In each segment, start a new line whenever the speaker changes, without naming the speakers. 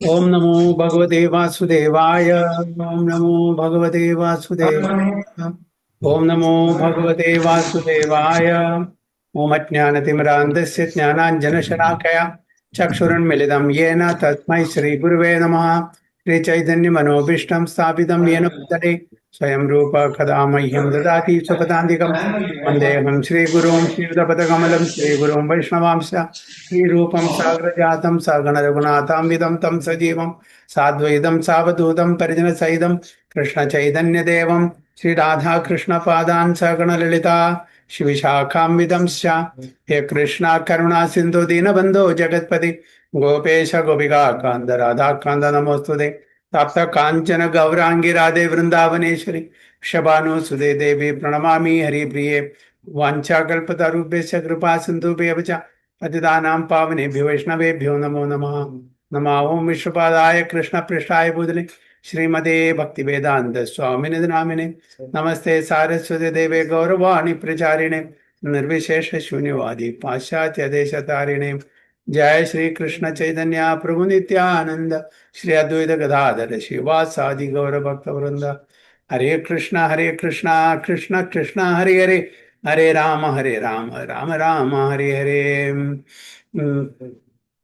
ओम नमो भगवते वासुदेवाय। ओम नमो भगवते वासुदेवाय। ओम नमो भगवते वासुदेवाय। ओम अज्ञानतिमिरान्धस्य ज्ञानाञ्जनशलाकया चक्षुरुन्मिलितं येन तस्मै श्रीगुरुवे नमः। श्रीचैतन्यमनोभीष्टं स्थापितं येन भूतले स्वयं रूप कदा मह्यं ददाति स्वपदान्तिकं वन्देऽहं श्रीगुरुं श्रीयुतपदकमलं श्रीगुरुं वैष्णवांश्च श्रीरूपं साग्रजातं सगणरघुनाथान्वितं तं सजीवं साद्वैतं सावधूतं परिजनसहितं कृष्णचैतन्यदेवं श्रीराधाकृष्णपादान् सगणललिता शिविशाखान्वितंश्च हे कृष्णा करुणा सिन्धु दीनबन्धो जगत्पति गोपेश गोपिका कान्त राधाकान्त नमोऽस्तुते तप्त काञ्चन गौराङ्गी राधे वृन्दावनेश्वरि वृषभानुसुते देवी प्रणमामि हरिप्रिये वाञ्छाकल्पतरुभ्यश्च कृपा सिन्धुभ्यः च पतितानां पावनेभ्यो वैष्णवेभ्यो नमो नमः। नमः ओं विश्वपादाय कृष्णपृष्ठाय भूतले श्रीमते भक्तिवेदान्त स्वामिने नामिने नमस्ते सारस्वती देवे गौरवाणी प्रचारिणे निर्विशेष शून्यवादी पाश्चात्य देशतारिणे जय श्री कृष्ण चैतन्य प्रभु नित्यानंद श्री अद्वैत गदाधर शिवासादि गौर भक्त वृंद हरे कृष्ण कृष्ण कृष्ण हरे हरे हरे राम राम राम हरे हरे।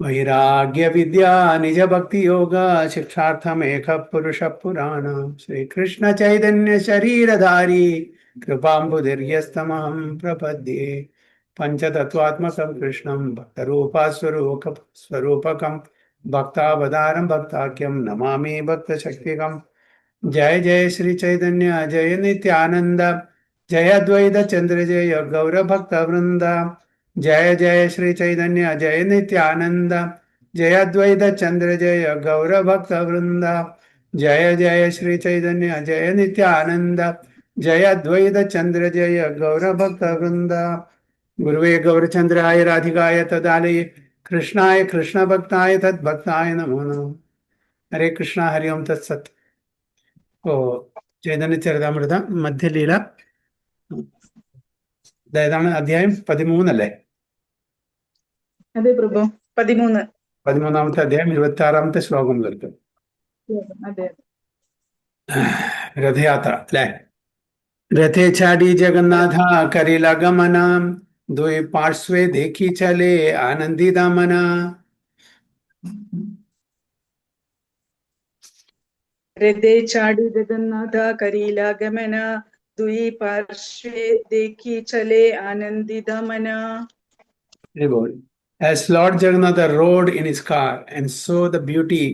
वैराग्य विद्या निज भक्ति योग शिक्षार्थमेक पुरुष पुराण श्री कृष्ण चैतन्य शरीरधारी कृपाम्बुधिर्यस्तमहं प्रपद्ये पंचतत्वात्मकं कृष्णं भक्तरूपा स्वरूपकं भक्तावतारं भक्ताख्यं नमामि भक्तशक्तिकम्। जय जय श्री चैतन्य जय नित्यानंद जय अद्वैत चंद्र जय गौर भक्त वृंद। जय जय श्री चैतन्य जय नित्यानंद जय अद्वैत चंद्र जय गौर भक्त वृंद। जय जय श्री चैतन्य जय नित्यानंद जय अद्वैत चंद्र जय गौर भक्त वृंद। गुरुवे गौरचंद्राय राधिकाय तदालये कृष्णाय कृष्ण भक्ताय तद्भक्ताय नमो नमः। हरे कृष्णा हरि ओम तत्सत्। ഓ ചൈതന്യ ചരിതാമൃത മധ്യലീല ഏതാണ് അധ്യായം 13
അതെ പ്രഭു 13.
13ാമത്തെ അധ്യായം 26ാമത്തെ ശ്ലോകം മുതൽക്ക്
അതെ
രഥയാത്ര അല്ലെ. രഥേ ചാടി ജഗന്നാഥ കരിലഗമന ദ്വൈ പാർശ്വേ ദേഖി ചലേ ആനന്ദിതമന.
രഥേ ചാടി ജഗന്നാഥ കരീലാഗമന ദ്വി പാർശ്വേ ദേഖി ചലേ ആനന്ദിത മന.
As Lord Jagannath rode in his car and saw the beauty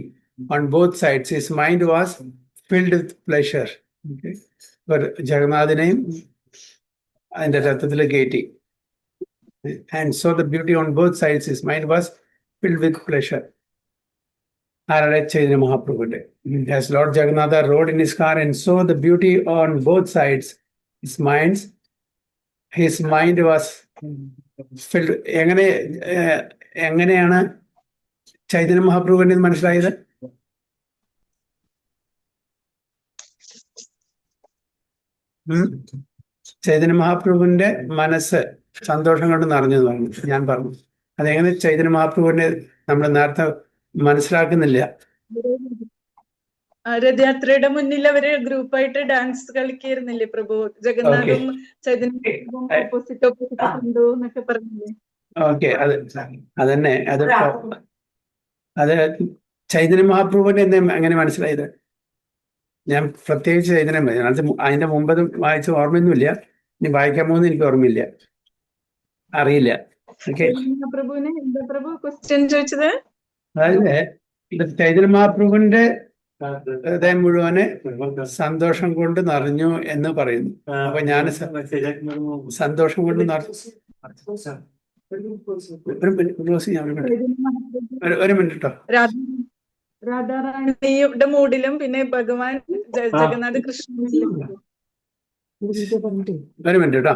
on both sides, his mind was filled with pleasure. Okay. For Jagannathനെയും അതിന്റെ രഥത്തിൽ കയറ്റി and saw the beauty on both sides, his mind was filled with pleasure. ആരുടെ? Chaitanya മഹാപ്രഭുവിന്റെ. As Lord Jagannath rode in his car and saw the beauty on both sides, his mind was filled. എങ്ങനെയാണ് ചൈതന്യ മഹാപ്രഭുവിന്റെ മനസ്സിലായത്? ചൈതന്യ മഹാപ്രഭുവിന്റെ മനസ്സ് സന്തോഷം കൊണ്ട് നിറഞ്ഞു പറഞ്ഞു. ഞാൻ പറഞ്ഞു അതെങ്ങനെ ചൈതന്യ മഹാപ്രഭുവിനെ നമ്മൾ നേരത്തെ മനസ്സിലാക്കുന്നില്ല.
രഥയാത്രയുടെ മുന്നിൽ അവര് ഗ്രൂപ്പായിട്ട് ഡാൻസ് കളിക്കായിരുന്നില്ലേ പ്രഭു? ജഗന്നാഥും ചൈതന്യവും ഓപ്പോസിറ്റ് കണ്ടു എന്നൊക്കെ പറഞ്ഞില്ലേ?
ഓക്കെ, അതന്നെ. അത് ചൈതന്യ മഹാപ്രഭുവിനെ എങ്ങനെ മനസ്സിലായത്? ഞാൻ പ്രത്യേകിച്ച് ചൈതന്യം അതിന്റെ മുമ്പതും വായിച്ച ഓർമ്മയൊന്നുമില്ല. ഇനി വായിക്കാൻ പോകുന്ന എനിക്ക് ഓർമ്മയില്ല, അറിയില്ല. ഓക്കെ,
പ്രഭുവിനെ എന്താ പ്രഭു ക്വസ്റ്റ്യൻ ചോദിച്ചത്?
അതായത് ചൈതന്യ മഹാപ്രഭുവിന്റെ ഹൃദയം മുഴുവന് സന്തോഷം കൊണ്ട് നിറഞ്ഞു എന്ന് പറയുന്നു. അപ്പൊ ഞാൻ സന്തോഷം കൊണ്ട് ഒരു മിനിറ്റ് കേട്ടോ.
രാധാറാണിയുടെ മൂഡിലും പിന്നെ ഭഗവാൻ ജഗന്നാഥ കൃഷ്ണനിലും.
ഒരു മിനിറ്റ് കേട്ടോ.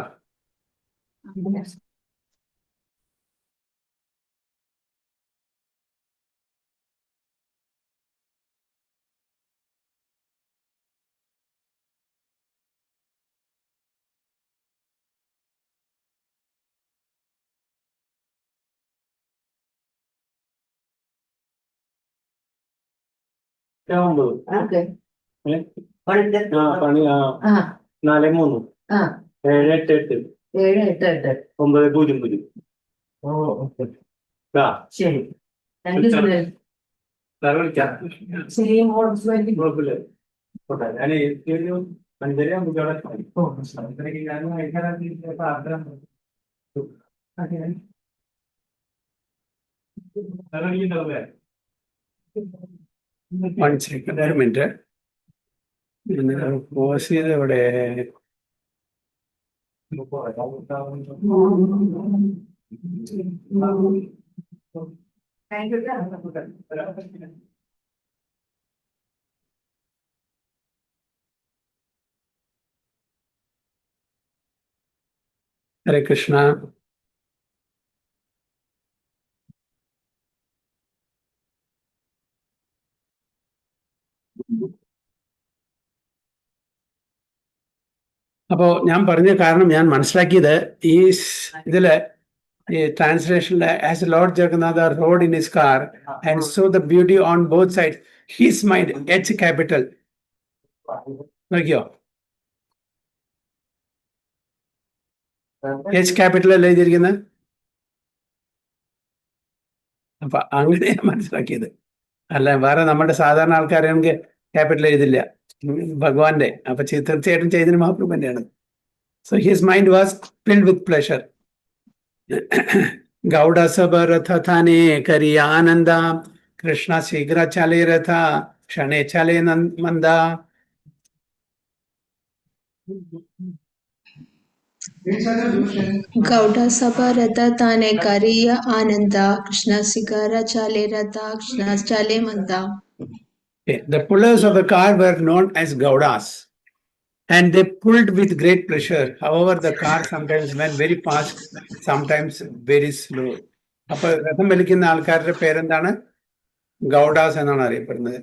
9.
ഓക്കെ
ഏ?
പണിന്റെ
ആ പണി ആ
ആ
4 3
ആ
7 8 8
7 8 8
9 0 0.
ഓ ഓക്കെ
ആ
ശരി താങ്ക് യു സുനിൽ
സാറ് വിളിക്കാം.
ശരി
കുഴപ്പമില്ല. പോട്ടെ. ഞാൻ ഒരു 5:30 ആകുമ്പോൾ അവിടെ എത്താം.
ഓ
അത്രയ്ക്ക് ഞാൻ വൈകുന്നേരം പ്രാർത്ഥന സാറ് വിളിക്കുന്നുണ്ടാവില്ലേ?
വൺ സെക്കൻഡ്, ഒരു മിനിറ്റ്. പോസ് ചെയ്ത് ഇവിടെ
താങ്ക് യു
ഹരേ കൃഷ്ണ. അപ്പോ ഞാൻ പറഞ്ഞ കാരണം ഞാൻ മനസ്സിലാക്കിയത് ഈ ഇതില് ഈ ട്രാൻസ്ലേഷനിലെ as Lord Jagannatha rode in his car and saw the beauty on both side his mind H capital നോക്കിയോ, എച്ച് ക്യാപിറ്റൽ അല്ലേ എഴുതിയിരിക്കുന്നത്. അപ്പൊ അങ്ങനെ മനസ്സിലാക്കിയത് അല്ല, വേറെ നമ്മുടെ സാധാരണ ആൾക്കാരാണെങ്കിൽ ക്യാപിറ്റൽ എഴുതില്ല ഭഗവാന്റെ. അപ്പൊ തീർച്ചയായിട്ടും ചൈതന്യ മഹാപ്രഭു തന്നെയാണ്. So his mind was filled with pleasure. Gauda സബ രഥ താനെ കരിയ ആനന്ദ, കൃഷ്ണ ശീഘ്ര ചലേ രഥ ക്ഷണേ ചലേ മന്ദ.
ಗೌಡ ಸಭಾ ರಥ ತಾನೆ ಕರಿಯ ಆನಂದ, ಕೃಷ್ಣ ಸಿಗಾರ ಚಾಲೆ ರಥ ಕೃಷ್ಣ ಚಾಲೆ ಮಂದ.
The pullers of the car were known as Gaudas, and they pulled with great pressure. However, the car sometimes went very fast, sometimes very slow. അപ്പൊ രഥം വലിക്കുന്ന ആൾക്കാരുടെ പേരെന്താണ്? ഗൗഡാസ് എന്നാണ് അറിയപ്പെടുന്നത്.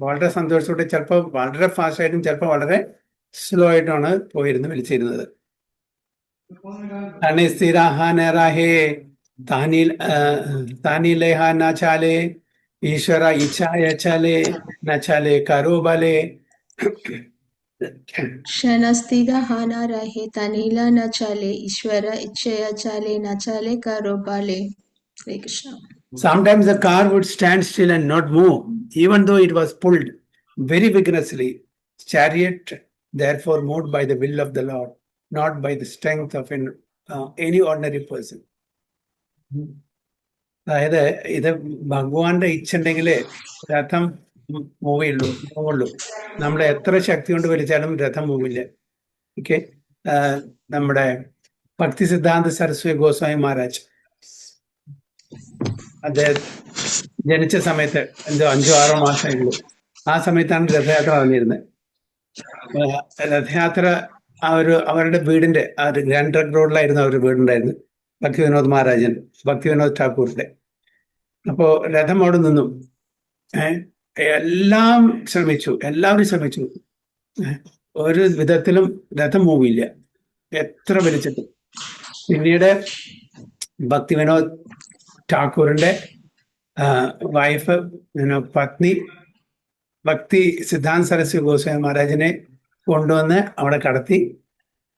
വളരെ സന്തോഷത്തോടെ ചിലപ്പോൾ വളരെ ഫാസ്റ്റ് ആയിട്ടും ചിലപ്പോൾ വളരെ സ്ലോ ആയിട്ടുമാണ് പോയിരുന്ന് വലിച്ചിരുന്നത്. ചാലേ ഈശ്വര ഇച്ഛായ ചാലേ ന ചാലേ കരോ ബലേ.
ಕ್ಷಣ ಸ್ಥಿರ ಹಾನ ರಹೆ ತನಿಲ ನ ಚಾಲೆ, ಈಶ್ವರ ಇಚ್ಛೆಯ ಚಾಲೆ ನ ಚಾಲೆ ಕರೋ ಬಾಲೆ. Hare Krishna.
Sometimes the car would stand still and not move, even though it was pulled very vigorously. Chariot therefore moved by the will of the Lord, not by the strength of any ordinary person. അതായത് ഇത് ഭഗവാന്റെ ഇച്ഛ ഉണ്ടെങ്കിലേ രഥം മൂവുള്ളൂ. നമ്മൾ എത്ര ശക്തി കൊണ്ട് വലിച്ചാലും രഥം മൂവില്ല. ഓക്കെ, നമ്മുടെ ഭക്തി സിദ്ധാന്ത സരസ്വതി ഗോസ്വാമി മഹാരാജ് അദ്ദേഹം ജനിച്ച സമയത്ത് 5-6 മാസമായുള്ളൂ. ആ സമയത്താണ് രഥയാത്ര വന്നിരുന്നത്. രഥയാത്ര അവരുടെ വീടിന്റെ ഗ്രാൻഡ് ട്രങ്ക് റോഡിലായിരുന്നു അവരുടെ വീടുണ്ടായിരുന്നു, ഭക്തി വിനോദ് മഹാരാജൻ, ഭക്തി വിനോദ് ഠാക്കൂറിന്റെ. അപ്പോ രഥം അവിടെ നിന്നു. എല്ലാവരും ശ്രമിച്ചു. ഒരു വിധത്തിലും രഥം മൂവില്ല, എത്ര വലിച്ചിട്ടും. പിന്നീട് ഭക്തി വിനോദ് ഠാക്കൂറിന്റെ വൈഫ് പത്നി ഭക്തി സിദ്ധാന്ത സരസ്വതി ഗോസ്വാമി മഹാരാജിനെ കൊണ്ടുവന്ന് അവിടെ കടത്തി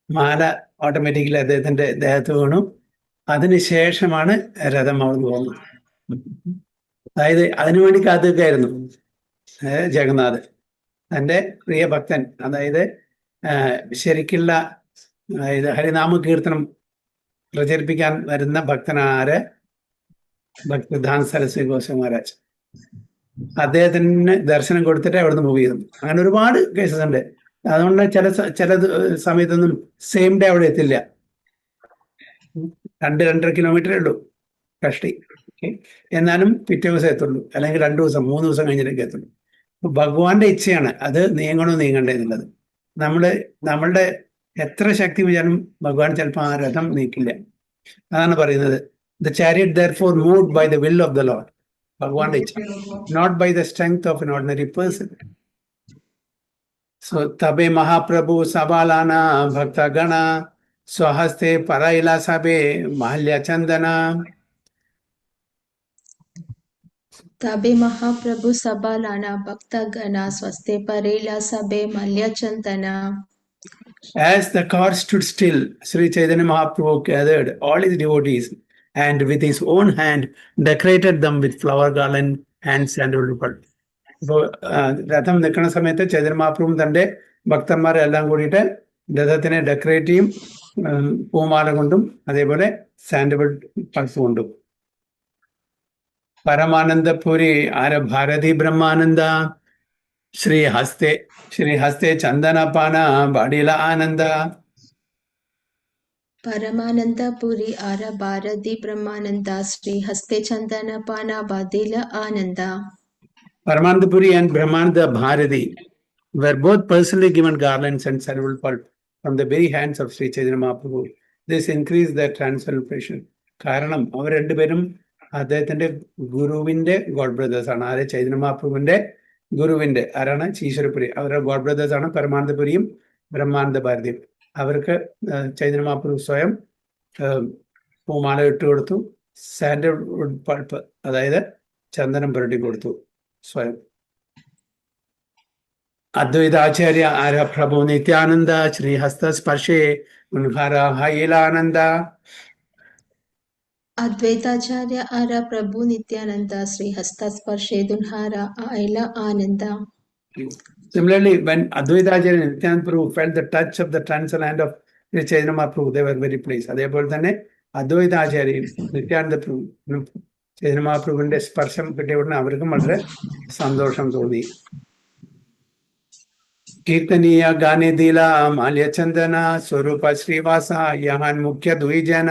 മാല ഓട്ടോമാറ്റിക്കലി അദ്ദേഹത്തിന്റെ ദേഹത്ത് വീണു. അതിനുശേഷമാണ് രഥം അവിടെ പോകുന്നത്. അതായത് അതിനുവേണ്ടി കാത്തുനിൽക്കായിരുന്നു ജഗന്നാഥ്. തൻ്റെ പ്രിയ ഭക്തൻ, അതായത് ശരിക്കുള്ള ഹരിനാമ കീർത്തനം പ്രചരിപ്പിക്കാൻ വരുന്ന ഭക്തനാര്? ഭക്തിധാൻ സരസ്വതി ഗോസ്വാമി മഹാരാജ്. അദ്ദേഹത്തിന് ദർശനം കൊടുത്തിട്ട് അവിടുന്ന് മൂവ് ചെയ്തു. അങ്ങനെ ഒരുപാട് കേസസ് ഉണ്ട്. അതുകൊണ്ട് ചില സമയത്തൊന്നും സെയിം ഡേ അവിടെ എത്തില്ല. 2-2.5 കിലോമീറ്ററേ ഉള്ളൂ കഷ്ടി. എന്നാലും പിറ്റേ ദിവസം എത്തുള്ളൂ, അല്ലെങ്കിൽ 2 ദിവസം 3 ദിവസം കഴിഞ്ഞിട്ടൊക്കെ എത്തുള്ളൂ. അപ്പൊ ഭഗവാന്റെ ഇച്ഛയാണ് അത് നീങ്ങണോ നീങ്ങണ്ടേ എന്നുള്ളത്. നമ്മളുടെ എത്ര ശക്തി വിചാരം ഭഗവാൻ ചിലപ്പോൾ ആ രഥം നീക്കില്ല. അതാണ് പറയുന്നത്, the chariot therefore moved by the will of the Lord, ഭഗവാന്റെ ഇച്ഛ, not by the strength of an ordinary person. So tabe mahaprabhu sabalana bhakta gana swahaste paraila sabe mahalya chandana.
ताबे महाप्रभु सबालाना भक्त गणा स्वस्ते परेला सबे मल्य Chandana.
As the car stood still, Sri Chaitanya Mahaprabhu gathered all his devotees and with his own hand decorated them with flower garland and sandalwood. ഇപ്പോൾ രഥം നിൽക്കുന്ന സമയത്ത് ചൈതന്യ മഹാപ്രഭുവും തൻ്റെ ഭക്തന്മാരെല്ലാം കൂടിയിട്ട് രഥത്തിനെ ഡെക്കറേറ്റ് ചെയ്യും, പൂമാല കൊണ്ടും അതേപോലെ സാൻഡൽവുഡ് പൾസ് കൊണ്ടും. പരമാനന്ദപുരി ആര ഭാരതി ബ്രഹ്മാനന്ദ ശ്രീ ഹസ്തേ ചന്ദനപാന ബാടില ആനന്ദ.
परमानंदपुरी आर भारती ब्रह्मानंदा श्री हस्ते चंदन पाना बादिला Ananda.
Paramanandapuri and Brahmananda Bharati were both personally given garlands and sandalwood pulp from the very hands of Sri Chaitanya Mahaprabhu. This increased their transcendental. കാരണം അവർ രണ്ടുപേരും അദ്ദേഹത്തിന്റെ ഗുരുവിന്റെ ഗോഡ് ബ്രദേഴ്സ് ആണ്. ആരെ? ചൈതന്യ മഹാപ്രഭുവിന്റെ ഗുരുവിന്റെ ആരാണ്? ഈശ്വരപുരി. അവരുടെ ഗോഡ് ബ്രദേഴ്സ് ആണ് പരമാനന്ദപുരിയും ബ്രഹ്മാനന്ദ ഭാരതിയും. അവർക്ക് ചൈതന്യ മഹാപ്രഭു സ്വയം പൂമാല ഇട്ട് കൊടുത്തു, സാൻഡൽവുഡ് പൾപ്പ് അതായത് ചന്ദനം പുരട്ടി കൊടുത്തു സ്വയം. അദ്വൈതാചാര്യ ആര പ്രഭു നിത്യാനന്ദ ശ്രീഹസ്ത സ്പർശേ ഉൻഹാര ഹൈലാനന്ദ.
अद्वैताचार्य आर प्रभु नित्यानंद श्री हस्त स्पर्शे दुन्हारा आयला आनंद.
Similarly, when Advaitacharya and Nityananda Prabhu felt the touch of the transcendent of Sri Chaitanya Mahaprabhu, they were very pleased. അതേപോലെ തന്നെ അദ്വൈതാചാര്യയും നിത്യാനന്ദ പ്രഭു ചൈതന്യ മഹാപ്രഭുവിന്റെ സ്പർശം കിട്ടിയ ഉടനെ അവർക്കും വളരെ സന്തോഷം തോന്നി. കീർത്തനീയ ഗാനെ ദില മാല്യചന്ദന സ്വരൂപ ശ്രീവാസ യഹാൻ മുഖ്യ ദ്വിജന.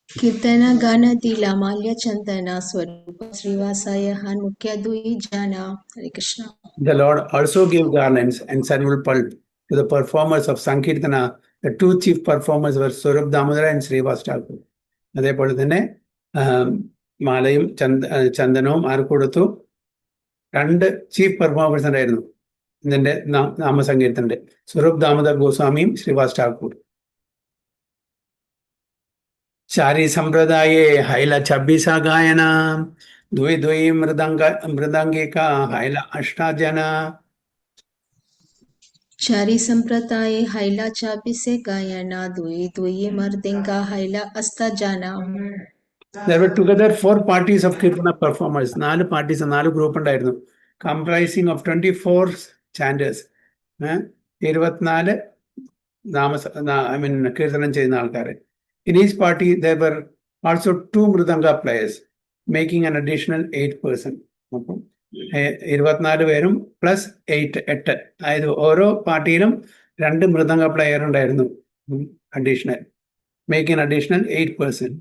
कीर्तन गान दिला माल्य चंदना स्वरूप श्रीवासाय हान मुख्य दुई जाना. हरे Krishna.
The Lord also gave garlands and sandalwood pulp to the performers of Sankirtana. The two chief performers were Swarup Damodara and Srivas Thakur. അതേപോലെ തന്നെ മാലയും ചന്ദനവും ആർക്ക് കൊടുത്തു? രണ്ട് ചീഫ് പെർഫോമേഴ്സ് ഉണ്ടായിരുന്നു ഇതിന്റെ നാമസങ്കീർത്തന്റെ, സ്വരൂപ് ദാമോദർ ഗോസ്വാമിയും ശ്രീവാസ് ഠാക്കൂർ. चारी संप्रदाये हैला 26 गायना द्वि द्वि मृदंगिका हैला 8 जना.
चारी संप्रदाय हैला 26 गायना दुई दुई मर्दिंगा हैला अस्त जाना.
There were together 4 parties of Kirtana performers. 4 parties, 4 group ഉണ്ടായിരുന്നു, comprising of 24 chanters. 24 കീർത്തനം ചെയ്യുന്ന ആൾക്കാരെ. In each party, there were also 2 Mridanga players, making an additional 8 person. 24 പേരും പ്ലസ് 8. അതായത് ഓരോ പാർട്ടിയിലും 2 മൃദംഗ പ്ലെയർ ഉണ്ടായിരുന്നു additional, making additional 8 person.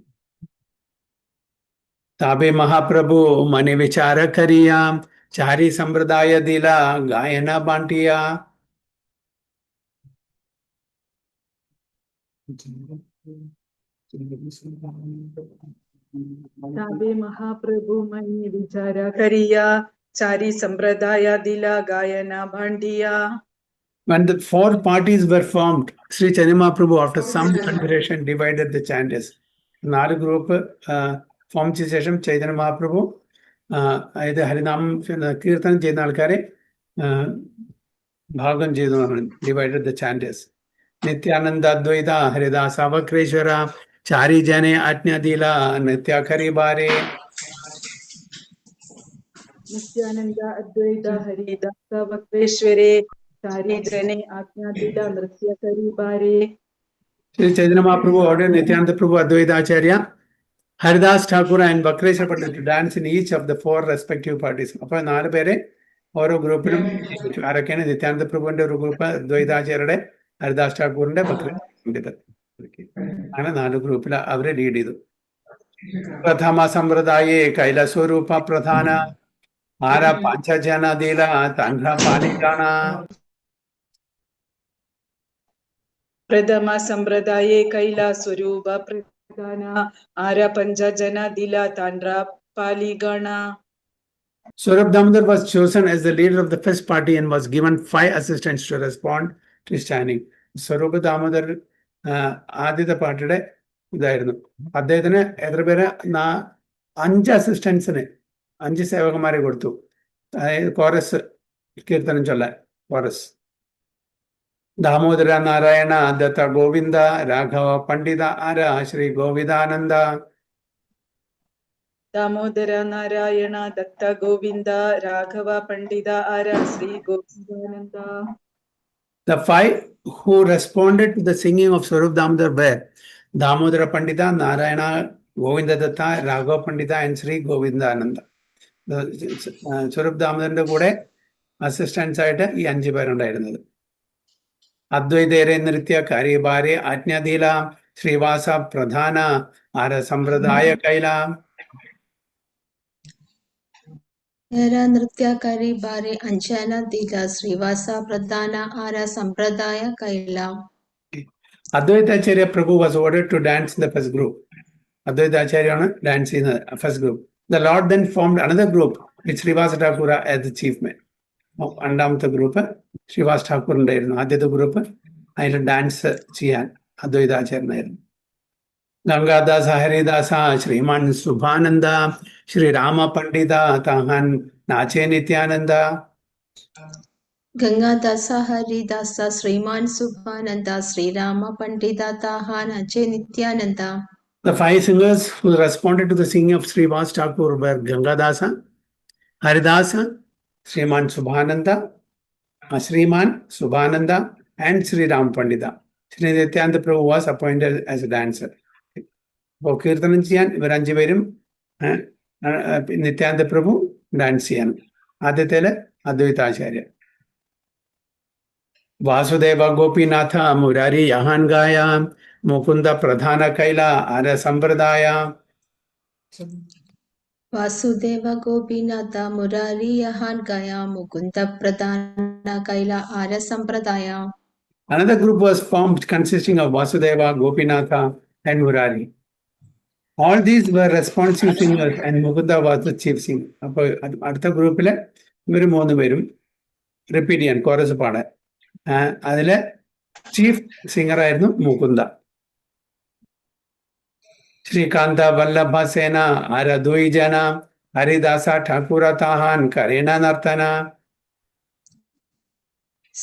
താബെ Mahaprabhu മനെ വിചാര കറിയ ചാരി സമ്പ്രദായ ദില ഗായന ബാണ്ടിയ.
ताबे महाप्रभु मनी विचारा करिया चारी संप्रदाया दिला गायना Bhandia.
When the 4 parties were formed, Sri Chaitanya Mahaprabhu, after some consideration, divided the chanters. 4 group form ചെയ്ത ശേഷം ചൈതന്യ മഹാപ്രഭു അതായത് ഹരിനാമം കീർത്തനം ചെയ്യുന്ന ആൾക്കാരെ ഭാഗം ചെയ്തു, ഡിവൈഡഡ് ദ ചാന്റേഴ്സ്. നിത്യാനന്ദ അദ്വൈത ഹരിദാസ വക്രേശ്വര चारी जने आज्ञा दिला नित्या खरी बारे.
नित्यानंद अद्वैत हरिदास वक्रेश्वरे चारी जने आज्ञा दिला नृत्य करी बारे.
Sri Chaitanya Mahaprabhu ordered Nityananda Prabhu, Advaitacharya, Haridas Thakur and Vakreshwar Pandit to dance in each of the 4 respective parties. അപ്പോൾ 4 പേരെ ഓരോ ഗ്രൂപ്പിലും ആരൊക്കെയാണ്? നിത്യാനന്ദ പ്രഭുവിന്റെ ഒരു ഗ്രൂപ്പ്, അദ്വൈതാചാര്യരുടെ, ഹരിദാസ് ഠാക്കൂറിന്റെ, വക്രേശ്വർ. അങ്ങനെ 4 ഗ്രൂപ്പിൽ അവരെ ലീഡ് ചെയ്തു. പ്രഥമ സമ്പ്രദായേ കൈലാസ്വരൂപ പ്രധാന ആര പഞ്ചജന ദില തണ്ഡ പാലികാണ.
प्रथम संप्रदाये कैला स्वरूप प्रधान आर्य पंचजन दिला तांड्रा पालिगणा.
Swarup Damodar was chosen as the leader of the first party and was given 5 assistants to respond to his chanting. Swarup Damodar ആദ്യത്തെ പാർട്ടിയുടെ ഇതായിരുന്നു. അദ്ദേഹത്തിന് എത്ര പേര് 5 അസിസ്റ്റൻസിന് 5 സേവകന്മാരെ കൊടുത്തു. അതായത് കോറസ് കീർത്തനം ചൊല്ലാൻ കോറസ്. ദാമോദര നാരായണ ദത്ത ഗോവിന്ദ രാഘവ പണ്ഡിത ആര ശ്രീ ഗോവിന്ദാനന്ദ.
ദാമോദര നാരായണ ദത്ത ഗോവിന്ദ രാഘവ പണ്ഡിത ആര Shri Govindananda.
The 5 who responded to the singing of Swarup Damodar were Damodara Pandita, Narayana, Govinda Datta, Raghava Pandita and Sri Govindananda. Swarup Damodarന്റെ കൂടെ അസിസ്റ്റൻസ് ആയിട്ട് ഈ 5 പേരുണ്ടായിരുന്നത്. അദ്വൈതേരെ നൃത്യ കാര്യഭാരെ ആജ്ഞാധീല ശ്രീവാസ പ്രധാന ആര സമ്പ്രദായ കൈല.
നൃത്യകാരി ബാരെ അഞ്ജന ദില ശ്രീവാസ പ്രധാന ആര സമ്പ്രദായ കൈല.
Advaita Acharya Prabhu was ordered to dance in the first group. Advaita Acharya danced in the first group. The Lord then formed another group with Srivasa Thakura as the chief man. രണ്ടാമത്തെ group Sreevas ഠാക്കൂറിന്റെ ആയിരുന്നു. ആദ്യത്തെ group അതിൽ dance ചെയ്യാൻ അദ്വൈതാചാര്യനായിരുന്നു. ഗംഗാദാസ ഹരിദാസ ശ്രീമാൻ സുഭാനന്ദ ശ്രീരാമ പണ്ഡിത താഹാൻ നാചേ നിത്യാനന്ദ.
ഗംഗാദാസ ഹരിദാസ ശ്രീമാൻ സുഭാനന്ദ ശ്രീരാമ പണ്ഡിത താഹാൻ നാചേ Nityananda.
The 5 singers who responded to the singing of Srivas Thakur were Gangadasa, Haridasa, Sriman Subhananda, Sriman Subhananda and Sri Ram Pandita. Sri Nityananda Prabhu was appointed as a dancer. അപ്പോൾ കീർത്തനം ചെയ്യാൻ ഇവർ 5 പേരും നിത്യാനന്ദ പ്രഭു dance ചെയ്യാൻ. ആദ്യത്തേല് അദ്വൈതാചാര്യ. വാസുദേവ ഗോപിനാഥ മുരാരി യഹാൻ ഗായ മുകുന്ദ പ്രധാന കൈല ആര സമ്പ്രദായ.
വാസുദേവ ഗോപിനാഥ മുരാരി യഹാൻ ഗായ മുകുന്ദ പ്രധാന കൈല ആര സമ്പ്രദായ.
Another group was formed consisting of Vasudeva, Gopinatha and Murari. All these were responsive singers and Mukunda was the chief singer. അപ്പോൾ അടുത്ത ഗ്രൂപ്പില് ഇവർ 3 പേരും റിപ്പീറ്റ് ചെയ്യാൻ കോറസ് പാടാൻ. അതിലെ ചീഫ് സിംഗർ ആയിരുന്നു മുകുന്ദ. ശ്രീകാന്ത വല്ലഭ സേന ആര ദ്വൈജന ഹരിദാസ ഠാക്കൂര താഹാൻ കരേണ നർത്തന.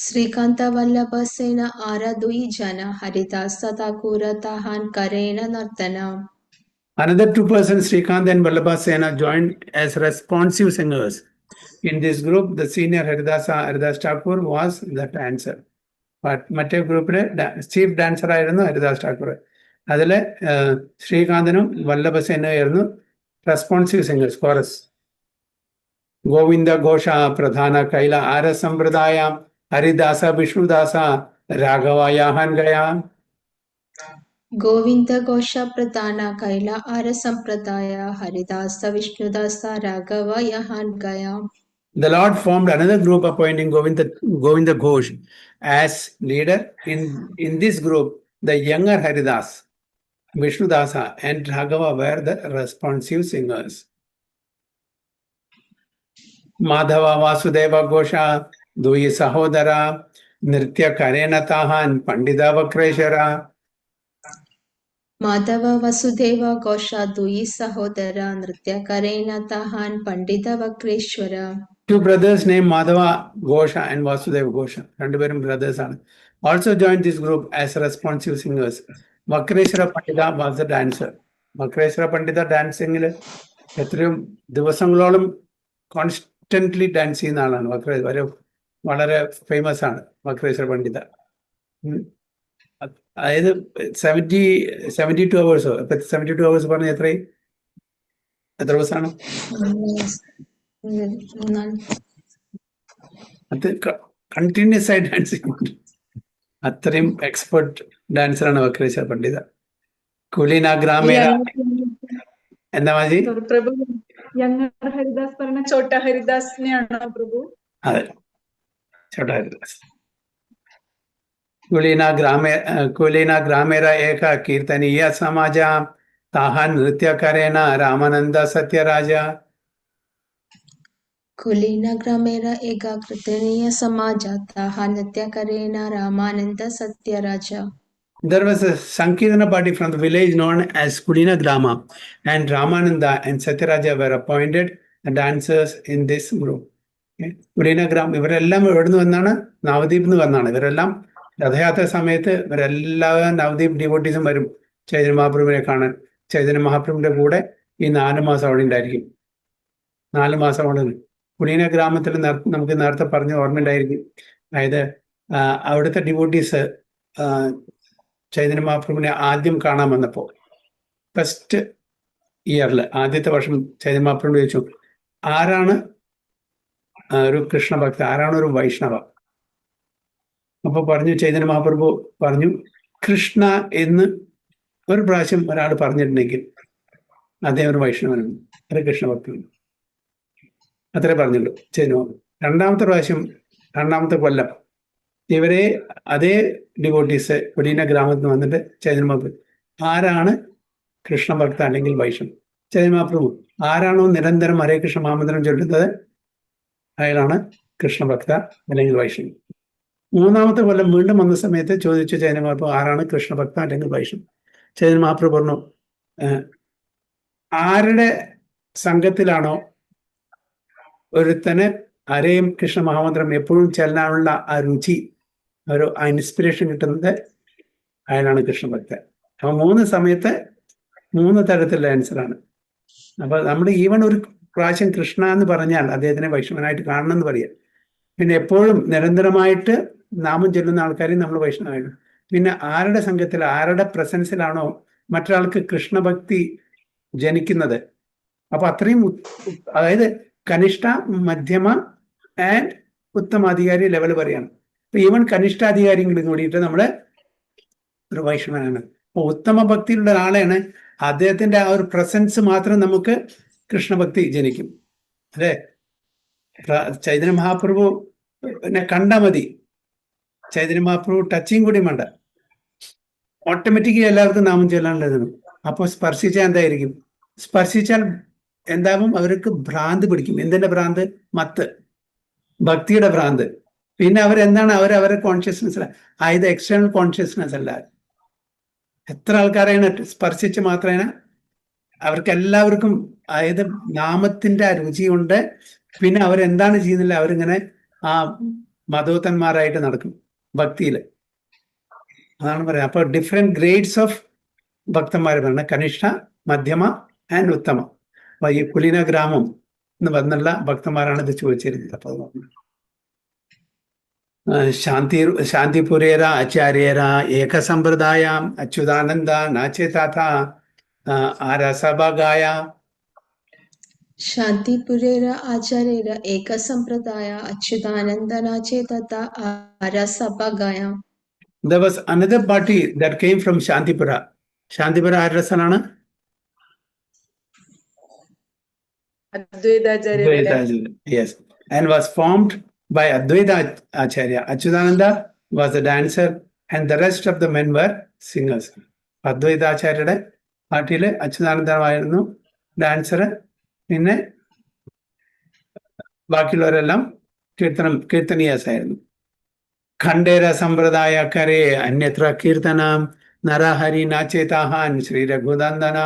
ശ്രീകാന്ത വല്ലഭ സേന ആര ദ്വിജന Haridasa ഠാക്കൂര താഹാൻ കരേണ നർത്തന.
Another 2 persons, Srikant and Vallabha Sena, joined as responsive singers. In this group, the senior Haridas Thakur was the dancer. But മറ്റേ ഗ്രൂപ്പിലെ ചീഫ് ഡാൻസർ ആയിരുന്നു ഹരിദാസ് ഠാക്കൂർ. അതിൽ ശ്രീകാന്തനും വല്ലഭസേനും ആയിരുന്നു റെസ്പോൺസീവ് സിംഗേഴ്സ്, കോറസ്. ഗോവിന്ദ ഘോഷ പ്രധാന കൈല ആര സമ്പ്രദായ ഹരിദാസ വിഷ്ണുദാസ രാഘവ യാഹാൻ ഗയ.
ഗോവിന്ദ ഘോഷ പ്രധാന കൈല ആര സമ്പ്രദായ Haridasa വിഷ്ണുദാസ Raghava യഹാൻ Gaya.
The Lord formed another group appointing Govinda Ghosh as leader. In this group, the younger Haridas, Vishnudasa and Raghava were the responsive singers. Madhava Vasudeva Ghosha, Dui Sahodara, Nritya Karena Tahan, Pandita Vakreshara.
Madhava വസുദേവ ഘോഷ ദ്വയി സഹോദര നൃത്യകരേണ താഹാൻ പണ്ഡിത വക്രേശ്വര.
2 brothers named Madhava Ghosha and Vasudeva Ghosha, 2 പേരും brothers ആണ്, also joined this group as responsive singers. Vakreshwara Pandita was the dancer. Vakreshwara Pandita dancing എത്രയും ദിവസങ്ങളോളം constantly dance ചെയ്യുന്ന ആളാണ്. വളരെ famous ആണ് വക്രേശ്വര പണ്ഡിത. അതായത് 72 hours. 72 hours പറഞ്ഞ എത്ര ദിവസമാണ്? അത് കണ്ടിന്യൂസ് ആയി ഡാൻസ് ചെയ്യുന്നുണ്ട്. അത്രയും എക്സ്പെർട്ട് ഡാൻസറാണ് വക്രേശ്വര പണ്ഡിത. കുലീന ഗ്രാമീണ എന്താ മതി
പ്രഭു യങ്ങർ ഹരിദാസ് പറഞ്ഞ ചോട്ട ഹരിദാസിനെയാണോ പ്രഭു?
അതെ, ചോട്ട ഹരിദാസ്. കുലീന ഗ്രാമേര ഏക കീർത്തനീയ സമാജ താഹാൻ നൃത്യകരേണ രാമാനന്ദ സത്യരാജ.
കുലീന ഗ്രാമേര ഏക കീർത്തനീയ സമാജ താഹാൻ നൃത്യകരേണ Ramananda സത്യരാജ.
there was a Sankirtana party from the village known as Kulina Grama, and Ramananda and Satyaraja were appointed the dancers in this group. Kulina Gram ഇവരെല്ലാം എവിടുന്ന് വന്നാണ്? നവദ്വീപിൽ നിന്ന് വന്നാണ്. ഇവരെല്ലാം രഥയാത്ര സമയത്ത് ഇവരെല്ലാവരും നവദ്വീപ് ഡിവോട്ടീസും വരും ചൈതന്യ മഹാപ്രഭുവിനെ കാണാൻ. ചൈതന്യ മഹാപ്രഭുവിന്റെ കൂടെ ഈ 4 മാസം അവിടെ ഉണ്ടായിരിക്കും. 4 മാസം അവിടെ കുലീന ഗ്രാമത്തിൽ നമുക്ക് നേരത്തെ പറഞ്ഞ ഓർമ്മയുണ്ടായിരിക്കും. അതായത് അവിടുത്തെ ഡിവോട്ടീസ് ചൈതന്യ മഹാപ്രഭുവിനെ ആദ്യം കാണാൻ വന്നപ്പോൾ ഫസ്റ്റ് ഇയറിൽ ആദ്യത്തെ വർഷം ചൈതന്യ മഹാപ്രഭു ചോദിച്ചു, ആരാണ് ഒരു കൃഷ്ണഭക്ത, ആരാണ് ഒരു വൈഷ്ണവ? അപ്പൊ പറഞ്ഞു, ചൈതന്യ മഹാപ്രഭു പറഞ്ഞു, കൃഷ്ണ എന്ന് ഒരു പ്രാവശ്യം ഒരാൾ പറഞ്ഞിട്ടുണ്ടെങ്കിൽ അദ്ദേഹം ഒരു വൈഷ്ണവനാണ്, ഒരു കൃഷ്ണഭക്തനാണ്. അത്രേ പറഞ്ഞുള്ളൂ ചൈതന്യ. രണ്ടാമത്തെ കൊല്ലം ഇവരെ അതേ ഡിവോട്ടീസ് കുലീന ഗ്രാമത്തിൽ നിന്ന് വന്നിട്ട് ചൈതന്യ മഹാപ്രഭു, ആരാണ് കൃഷ്ണഭക്ത അല്ലെങ്കിൽ വൈഷ്ണവ? ചൈതന്യ മഹാപ്രഭു, ആരാണോ നിരന്തരം ഹരേ കൃഷ്ണ മഹാമന്ത്രം ചൊല്ലുന്നത് അയാളാണ് കൃഷ്ണഭക്ത അല്ലെങ്കിൽ വൈഷ്ണവ. 3-ാമത്തെ കൊല്ലം വീണ്ടും വന്ന സമയത്ത് ചോദിച്ചു ചൈതന്യ മഹാപ്രഭു, ആരാണ് കൃഷ്ണഭക്ത അല്ലെങ്കിൽ വൈഷ്ണവ? ചൈതന്യ മഹാപ്രഭു പറഞ്ഞു, ആരുടെ സംഘത്തിലാണോ ഒരുത്തന് ഹരേം കൃഷ്ണ മഹാമന്ത്രം എപ്പോഴും ചെല്ലാനുള്ള ആ രുചി, ഒരു ഇൻസ്പിറേഷൻ കിട്ടുന്നത്, അയാളാണ് കൃഷ്ണഭക്തൻ. അപ്പൊ 3 സമയത്ത് 3 തരത്തിലുള്ള ആൻസറാണ്. അപ്പൊ നമ്മൾ ഈവൻ ഒരു പ്രാവശ്യം കൃഷ്ണ എന്ന് പറഞ്ഞാൽ അദ്ദേഹത്തിനെ വൈഷ്ണവനായിട്ട് കാണണം എന്ന് പറയാം. പിന്നെ എപ്പോഴും നിരന്തരമായിട്ട് നാമം ചൊല്ലുന്ന ആൾക്കാരെയും നമ്മൾ വൈഷ്ണവനായിട്ട്. പിന്നെ ആരുടെ സംഘത്തിൽ, ആരുടെ പ്രസൻസിലാണോ മറ്റൊരാൾക്ക് കൃഷ്ണഭക്തി ജനിക്കുന്നത്, അപ്പൊ അത്രയും അതായത് കനിഷ്ഠ, മധ്യമ ആൻഡ് ഉത്തമാധികാരി ലെവൽ പറയാണ്. അപ്പൊ ഈവൻ കനിഷ്ഠാധികാരികളും കൂടിയിട്ട് നമ്മള് ഒരു വൈഷ്ണവനാണ്. അപ്പൊ ഉത്തമ ഭക്തിയിലുള്ള ഒരാളെയാണ്, അദ്ദേഹത്തിന്റെ ആ ഒരു പ്രസൻസ് മാത്രം നമുക്ക് കൃഷ്ണഭക്തി ജനിക്കും. അതെ, ചൈതന്യ മഹാപ്രഭു പിന്നെ കണ്ടാൽ മതി, ചൈതന്യ മഹാപ്രഭു ടച്ചിങ് കൂടി വേണ്ട, ഓട്ടോമാറ്റിക്കലി എല്ലാവർക്കും നാമം ചൊല്ലാനുള്ളതാണ്. അപ്പോൾ സ്പർശിച്ചാൽ എന്തായിരിക്കും? സ്പർശിച്ചാൽ എന്താകും? അവർക്ക് ഭ്രാന്ത് പിടിക്കും. എന്തിന്റെ ഭ്രാന്ത്? മത്ത്, ഭക്തിയുടെ ഭ്രാന്ത്. പിന്നെ അവരെന്താണ്? അവരെ കോൺഷ്യസ്നെസ്, അതായത് എക്സ്റ്റേണൽ കോൺഷ്യസ്നെസ് അല്ല. എത്ര ആൾക്കാരാണ് സ്പർശിച്ച് മാത്രമേ അവർക്ക് എല്ലാവർക്കും, അതായത് നാമത്തിന്റെ രുചി കൊണ്ട് പിന്നെ അവരെന്താണ് ചെയ്യുന്നില്ല, അവരിങ്ങനെ ആ മധോത്തന്മാരായിട്ട് നടക്കും ഭക്തിയിൽ. അതാണ് പറയാം. അപ്പൊ ഡിഫറെന്റ് ഗ്രേഡ്സ് ഓഫ് ഭക്തന്മാർ പറഞ്ഞ കനിഷ്ഠ, മധ്യമ ആൻഡ് ഉത്തമ. അപ്പൊ ഈ കുലീന ഗ്രാമം എന്ന് വന്നുള്ള ഭക്തന്മാരാണ് ഇത് ചോദിച്ചിരുന്നത്. അപ്പൊ ശാന്തിപുരേര ആചാര്യേര ഏകസമ്പ്രദായ Achuthananda നാചേതാഥ ആരസഭാഗായ.
ശാന്തിപുരേര ആചാര്യേര ഏകസമ്പ്രദായ Achuthananda നാചേതാഥ ആരസഭാഗായ.
There was another party that came from Shantipura. Shantipura ആരുടെ സ്ഥലമാണ്?
അദ്വൈതാചാര്യ.
Yes, and was formed by Advaita Acharya. Achyutananda was a dancer and the rest of the men were singers. Advaita Acharya പാർട്ടിയില് അച്യുതാനന്ദമായിരുന്നു ഡാൻസർ, പിന്നെ ബാക്കിയുള്ളവരെല്ലാം കീർത്തനീയാസ് ആയിരുന്നു. ഖണ്ഡേര സമ്പ്രദായ കരേ അന്യത്ര കീർത്തനം നരഹരി നാചേതാഹാൻ ശ്രീ രഘുനന്ദന.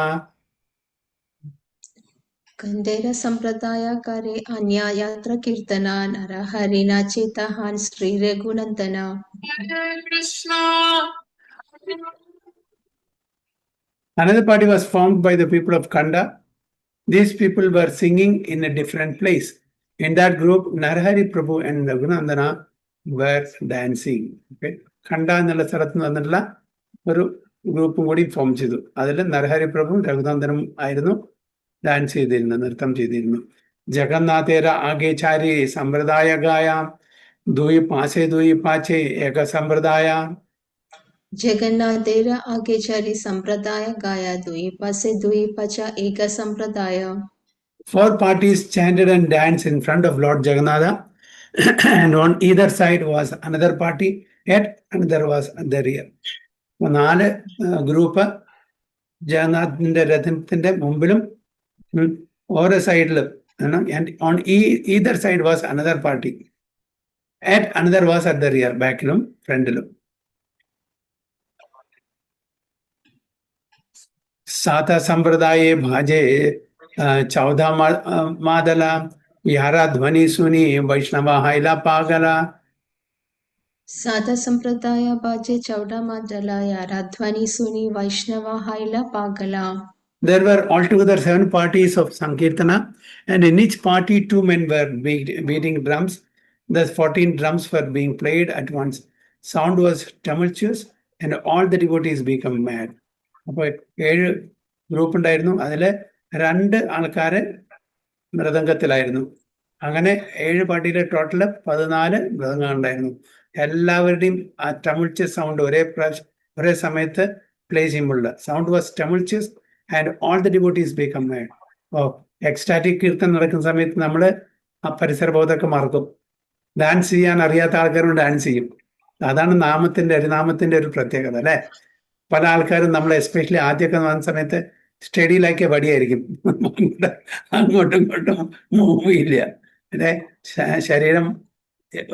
ഖണ്ഡേര സമ്പ്രദായകാരേ അന്യത്ര Keerthana Narahari നാചേതാഹാൻ Shri Raghunandana.
Another party was formed by the people of Khanda. These people were singing in a different place. In that group, Narahari Prabhu and Raghunandana were dancing. Okay? Khanda എന്നുള്ള സ്ഥലത്ത് നിന്നുള്ള ഒരു ഗ്രൂപ്പും കൂടി ഫോം ചെയ്തു. അതിൽ നരഹരി പ്രഭു രഘുനന്ദനും ആയിരുന്നു ഡാൻസ് ചെയ്തിരുന്നത്, നൃത്തം ചെയ്തിരുന്നു. ജഗന്നാഥേര ആകെ ചാരി സമ്പ്രദായ ഗായ ദൂയി പാസേ ദൂയി പാച്ചേ ഏക സമ്പ്രദായ.
ജഗന്നാഥേര ആകെ ചാരി സമ്പ്രദായ ഗായ ദുയി പാസേ ദുയി പച്ച ഏക സമ്പ്രദായ.
4 parties chanted and danced in front of Lord Jagannatha and on either side was another party, yet another was at the rear. 4 group ജഗന്നാഥിന്റെ രഥത്തിന്റെ മുമ്പിലും ഓരോ സൈഡിലും, and on either side was another party, yet another was at the rear, ബാക്കിലും ഫ്രണ്ടിലും. साता संप्रदाये भाजे 14 मादला यारा ध्वनि सुनी वैष्णव हाइला पागला.
साधा संप्रदाय बाजे चौड़ा मादला यारा ध्वनि सुनी वैष्णव हाइला पागला.
There were altogether 7 parties of Sankirtana, and in each party 2 men were beating drums. Thus 14 drums were being played at once. Sound was tumultuous, and all the devotees became mad. അപ്പോൾ 7 ഗ്രൂപ്പ് ഉണ്ടായിരുന്നു. അതിൽ 2 ആൾക്കാര് മൃദംഗത്തിലായിരുന്നു. അങ്ങനെ 7 പാർട്ടിയിലെ total 14 mridangam ഉണ്ടായിരുന്നു. എല്ലാവരുടെയും ആ ടമുൾച്ചസ് sound ഒരേ സമയത്ത് പ്ലേ ചെയ്യുമ്പോൾ sound was tumultuous and all the devotees become mad. Ecstatic കീർത്തനം നടക്കുന്ന സമയത്ത് നമ്മൾ ആ പരിസരബോധമൊക്കെ മറക്കും. ഡാൻസ് ചെയ്യാൻ അറിയാത്ത ആൾക്കാരും ഡാൻസ് ചെയ്യും. അതാണ് ഹരിനാമത്തിന്റെ ഒരു പ്രത്യേകത അല്ലേ. പല ആൾക്കാരും നമ്മൾ എസ്പെഷ്യലി ആദ്യമൊക്കെ വന്ന സമയത്ത് സ്റ്റഡിയിലാക്കിയ പടിയായിരിക്കും, അങ്ങോട്ടും ഇങ്ങോട്ടും മൂവ് ഇല്ല അല്ലെ. ശരീരം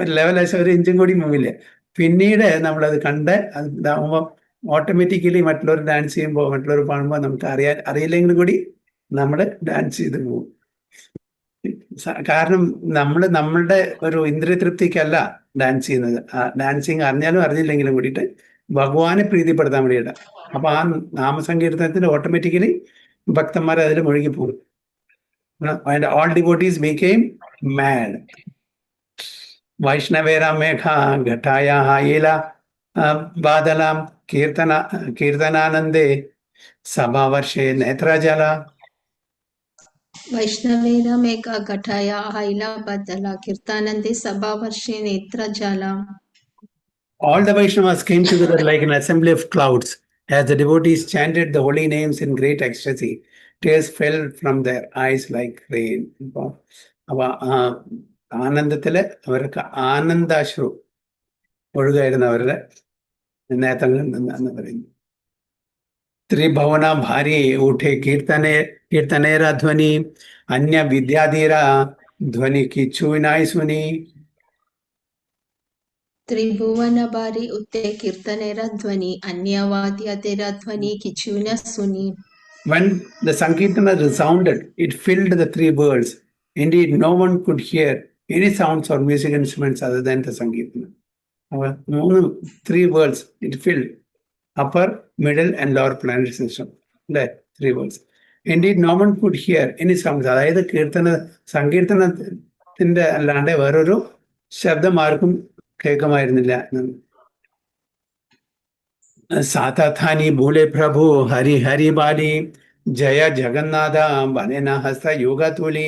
ഒരു ലെവലാശം 1 ഇഞ്ചും കൂടി മൂവില്ല. പിന്നീട് നമ്മളത് കണ്ട് അതാകുമ്പോൾ ഓട്ടോമാറ്റിക്കലി മറ്റുള്ളവർ ഡാൻസ് ചെയ്യുമ്പോൾ മറ്റുള്ളവർ കാണുമ്പോൾ നമുക്ക് അറിയില്ലെങ്കിലും കൂടി നമ്മൾ ഡാൻസ് ചെയ്ത് പോകും. കാരണം നമ്മളുടെ ഒരു ഇന്ദ്രിയ തൃപ്തിക്കല്ല ഡാൻസ് ചെയ്യുന്നത്. ഡാൻസിങ് അറിഞ്ഞാലും അറിഞ്ഞില്ലെങ്കിലും കൂടിയിട്ട് ഭഗവാനെ പ്രീതിപ്പെടുത്താൻ വേണ്ടിയിട്ട്. അപ്പൊ ആ നാമസങ്കീർത്തനത്തിന് ഓട്ടോമാറ്റിക്കലി ഭക്തന്മാർ അതിൽ മുഴുകി പോകും. And all devotees became mad. വൈഷ്ണവേര മേഘ ഘട്ടായ ഹായില ബാദലാം കീർത്തനാനന്ദേ സഭാവർഷേ നേത്രജല.
वैष्णवेन मेघा घटाया हाइला बदला कीर्तानंदे सभावर्षे नेत्रजाला.
All the Vaishnavas came together like an assembly of clouds. As the devotees chanted the holy names in great ecstasy, tears fell from their eyes like rain. അവ ആനന്ദത്തില് അവർക്ക് ആനന്ദാശ്രു ഒഴുകായിരുന്നു അവരുടെ നേത്രങ്ങളിൽ നിന്നാന്ന് പറയുന്നു. ത്രിഭുവന ഭാരി ഊഠേ കീർത്തനേര ധ്വനി അന്യ വിദ്യാധീര ധ്വനി കിച്ചുവിനായി സുനി.
त्रिभुवन बारी उत्ते कीर्तनेर ध्वनि अन्यवाद्य तेरा ध्वनि किचुना सुनी.
When the Sankirtana resounded, it filled the 3 worlds. Indeed, no one could hear any sounds or music instruments other than the Sankirtana. 3 worlds it filled: upper, middle, and lower planetary system. 3 worlds. Indeed, no one could hear any sounds. അതായത് സങ്കീർത്തനത്തിന്റെ അല്ലാണ്ട് വേറൊരു ശബ്ദം ആർക്കും കേൾക്കുമായിരുന്നില്ല. സാതാഥാനി ഭൂലെ പ്രഭു ഹരി ഹരി ബാലി ജയ ജഗന്നാഥ ബനേന ഹസ്ത യോഗതുലി.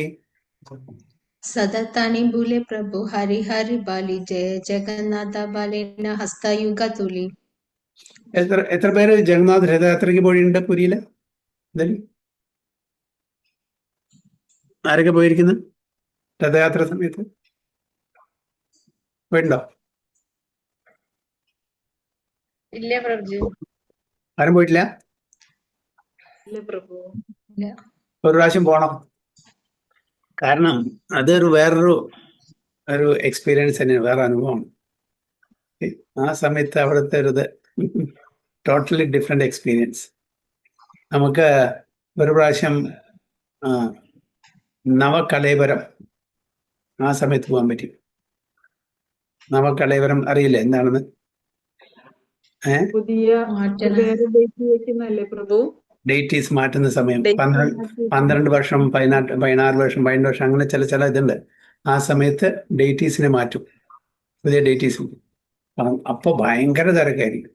सदतानि भूले प्रभु हरि हरि बाली जय जगन्नाथ बालेन हस्तयुग तुली.
എത്ര പേര് ജഗന്നാഥ് രഥയാത്രയ്ക്ക് പോയിട്ടുണ്ട് പുരിയില്? ആരൊക്കെ പോയിരിക്കുന്നു രഥയാത്ര സമയത്ത്? പോയിട്ടുണ്ടോ?
ഇല്ല പ്രഭു.
ആരും പോയിട്ടില്ല?
ഇല്ല പ്രഭു.
ഒരു പ്രാവശ്യം പോണം. കാരണം അതൊരു വേറൊരു എക്സ്പീരിയൻസ് തന്നെയാണ്, വേറെ അനുഭവമാണ്. ആ സമയത്ത് അവിടുത്തെ ഒരു ടോട്ടലി ഡിഫറെന്റ് എക്സ്പീരിയൻസ്. നമുക്ക് ഒരു പ്രാവശ്യം നവകലേവരം ആ സമയത്ത് പോകാൻ പറ്റി. നവകലേവരം അറിയില്ല എന്താണെന്ന്?
പുതിയ പ്രഭു
ഡേറ്റീസ് മാറ്റുന്ന സമയം 12 വർഷം 16 വർഷം 12 വർഷം അങ്ങനെ ചില ഇതുണ്ട്. ആ സമയത്ത് ഡേറ്റീസിനെ മാറ്റും, പുതിയ ഡേറ്റീസ്. അപ്പൊ ഭയങ്കര തിരക്കായിരിക്കും.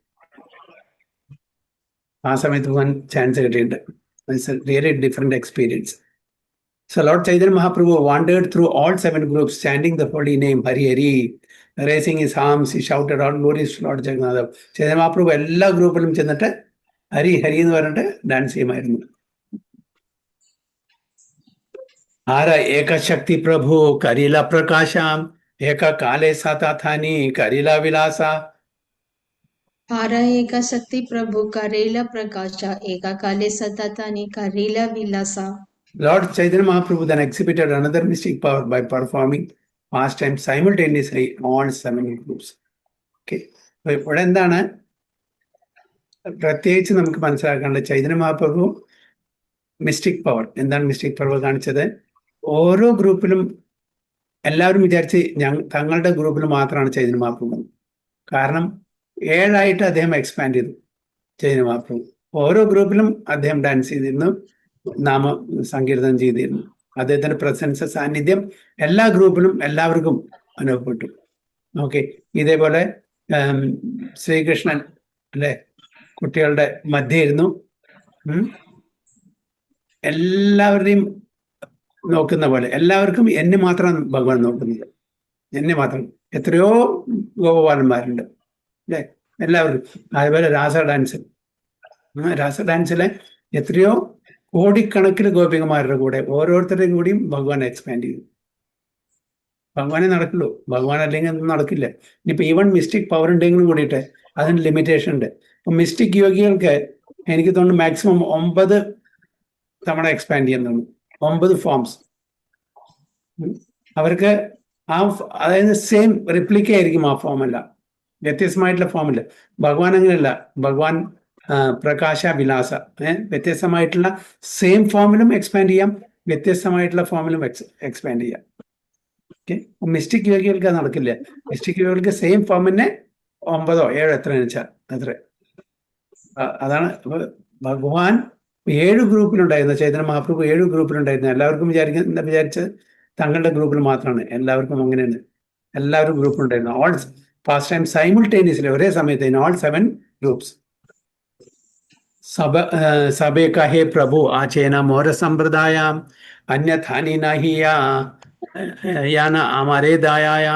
ആ സമയത്ത് പോകാൻ ചാൻസ് കിട്ടിയിട്ടുണ്ട്. It's A really different experience. So Lord Chaitanya Mahaprabhu wandered through all 7 groups, chanting the holy name Hari Hari. Raising his arms, he shouted out glories to Lord Jagannath. Chaitanya Mahaprabhu എല്ലാ ഗ്രൂപ്പിലും ചെന്നിട്ട് ഹരി ഹരി എന്ന് പറഞ്ഞിട്ട് dance ചെയ്യുമായിരുന്നു. ആര ഏകശക്തി പ്രഭു കരില പ്രകാശ ഏക കാലേ സാതാഥാനി കരില വിലാസ.
आरा एका शक्ति प्रभु करेला प्रकाशा एका काले सततानि करेला विलासा.
Lord Chaitanya Mahaprabhu then exhibited another mystic power by performing pastimes simultaneously on 7 groups. Okay. ഇവിടെ എന്താണ്? പ്രത്യേകിച്ച് നമുക്ക് മനസ്സിലാക്കേണ്ടത് ചൈതന്യ മഹാപ്രഭു മിസ്റ്റിക് പവർ. എന്താണ് മിസ്റ്റിക് പവർ കാണിച്ചത്? ഓരോ ഗ്രൂപ്പിലും എല്ലാവരും വിചാരിച്ച് തങ്ങളുടെ ഗ്രൂപ്പിൽ മാത്രമാണ് ചൈതന്യ മഹാപ്രഭു. കാരണം 7 അദ്ദേഹം എക്സ്പാൻഡ് ചെയ്തു ചൈതന്യ മഹാപ്രഭു. ഓരോ ഗ്രൂപ്പിലും അദ്ദേഹം ഡാൻസ് ചെയ്തിരുന്നു, നാമ സങ്കീർത്തനം ചെയ്തിരുന്നു. അദ്ദേഹത്തിന്റെ പ്രസൻസ്, സാന്നിധ്യം എല്ലാ ഗ്രൂപ്പിലും എല്ലാവർക്കും അനുഭവപ്പെട്ടു. ഓക്കെ, ഇതേപോലെ ശ്രീകൃഷ്ണൻ അല്ലെ കുട്ടികളുടെ മധ്യേ ഇരുന്നു, എല്ലാവരുടെയും നോക്കുന്ന പോലെ. എല്ലാവർക്കും എന്നെ മാത്രമാണ് ഭഗവാൻ നോക്കുന്നത്, എന്നെ മാത്രം. എത്രയോ ഗോപബാലന്മാരുണ്ട് അല്ലെ, എല്ലാവർക്കും. അതുപോലെ രാസ ഡാൻസിലെ എത്രയോ കോടിക്കണക്കിന് ഗോപികമാരുടെ കൂടെ ഓരോരുത്തരുടെയും കൂടിയും ഭഗവാൻ എക്സ്പാൻഡ് ചെയ്തു. ഭഗവാനെ നടക്കുള്ളൂ, ഭഗവാൻ അല്ലെങ്കിൽ ഒന്നും നടക്കില്ല. ഇനിയിപ്പോൾ ഈവൻ മിസ്റ്റിക് പവർ ഉണ്ടെങ്കിലും കൂടിയിട്ട് അതിന് ലിമിറ്റേഷൻ ഉണ്ട്. അപ്പം മിസ്റ്റിക് യോഗികൾക്ക് എനിക്ക് തോന്നുന്നു മാക്സിമം 9 തവണ എക്സ്പാൻഡ് ചെയ്യുന്നുണ്ട്, 9 ഫോംസ്. അവർക്ക് അതായത് സെയിം റിപ്ലിക്ക ആയിരിക്കും ആ ഫോമല്ല, വ്യത്യസ്തമായിട്ടുള്ള ഫോമില്ല. ഭഗവാൻ അങ്ങനെയല്ല. ഭഗവാൻ പ്രകാശ വിലാസ, വ്യത്യസ്തമായിട്ടുള്ള സെയിം ഫോമിലും എക്സ്പാൻഡ് ചെയ്യാം, വ്യത്യസ്തമായിട്ടുള്ള ഫോമിലും എക്സ്പാൻഡ് ചെയ്യാം. ഓക്കെ, മിസ്റ്റിക് യോഗികൾക്ക് അത് നടക്കില്ല. മിസ്റ്റിക് യോഗികൾക്ക് സെയിം ഫോമിനെ 9 7 എത്ര വെച്ചാൽ അത്ര. അതാണ് ഭഗവാൻ 7 ഗ്രൂപ്പിലുണ്ടായിരുന്നു. ചൈതന്യ മഹാപ്രഭു 7 ഗ്രൂപ്പിലുണ്ടായിരുന്നു. എല്ലാവർക്കും വിചാരിച്ച് തങ്ങളുടെ ഗ്രൂപ്പിൽ മാത്രമാണ്. എല്ലാവർക്കും അങ്ങനെയാണ്, എല്ലാവരും ഗ്രൂപ്പിലുണ്ടായിരുന്നു. ഓൾ ഫാസ്റ്റ് ടൈം സൈമിൾട്ടേനിയസ്ലി, ഒരേ സമയത്ത് ഇൻ ഓൾ 7 ഗ്രൂപ്പ്സ്. सबे कहे प्रभु आचेना मोर संप्रदाय अन्यथानी नहीं या न हमारे दाया.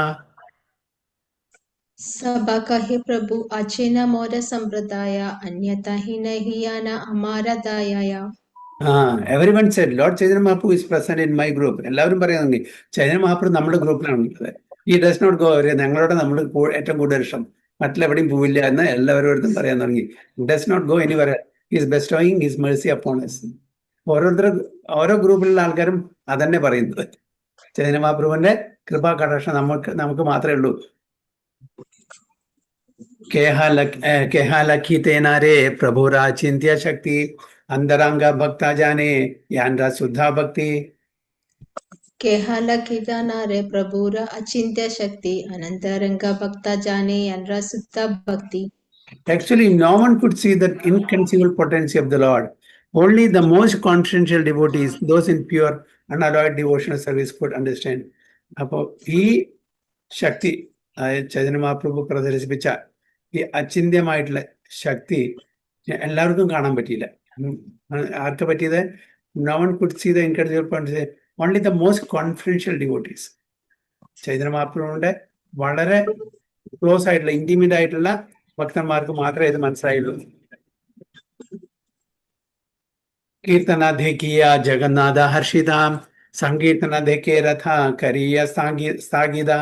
सबा कहे प्रभु आचेना मोर संप्रदाय अन्यथा ही नहीं या न हमारा दाया.
Everyone said Lord Chaitanya Mahaprabhu is present in my group. എല്ലാവരും പറയുന്നുണ്ട് ചൈതന്യ മഹാപ്രഭു നമ്മുടെ ഗ്രൂപ്പിലാണുള്ളത്. He does not go away. ഞങ്ങളോട് നമ്മൾ ഏറ്റവും കൂടുതൽ ഇഷ്ടം, മറ്റുള്ളെവിടെയും പോവില്ല എന്ന് എല്ലാവരും അടുത്തും പറയാൻ തുടങ്ങി. Does not go anywhere. He is bestowing his mercy upon us. ഓരോ ഗ്രൂപ്പിലുള്ള ആൾക്കാരും അതന്നെ പറയുന്നത്. ചൈതന്യ മഹാപ്രഭുവിന്റെ കൃപാ കടാക്ഷം നമുക്ക് മാത്രമേ ഉള്ളൂ. കേഹാ ലഖി തേനാരേ പ്രഭുരാ ചിന്ത്യ ശക്തി अंतरंग भक्ता जाने यानरा शुद्धा भक्ति.
केहाला किदानारे प्रभुरा अचिंत्य शक्ति अनंतरंगा भक्ता जाने यानरा शुद्धा भक्ति.
Actually, no one could see the inconceivable potency of the Lord. Only the most confidential devotees, those in pure, unalloyed devotional service, could understand. അപ്പോൾ ഈ ശക്തി, ചൈതന്യ മഹാപ്രഭു പ്രദർശിപ്പിച്ച ഈ അചിന്ത്യമായിട്ടുള്ള ശക്തി എല്ലാവർക്കും കാണാൻ പറ്റിയില്ല. ആർക്ക് പറ്റിയത്? No one could see the incredible potency. Only the most confidential devotees. Chaitanya മഹാപ്രഭുവിന്റെ വളരെ close ആയിട്ടുള്ള, intimate ആയിട്ടുള്ള ഭക്തന്മാർക്ക് മാത്രമേ ഇത് മനസ്സിലായുള്ളൂ. കീർത്തന ധേക്കിയ ജഗന്നാഥ ഹർഷിത സംകീർത്തന ധേക്കേ രഥ കരീയ സ്ഥാഗിത.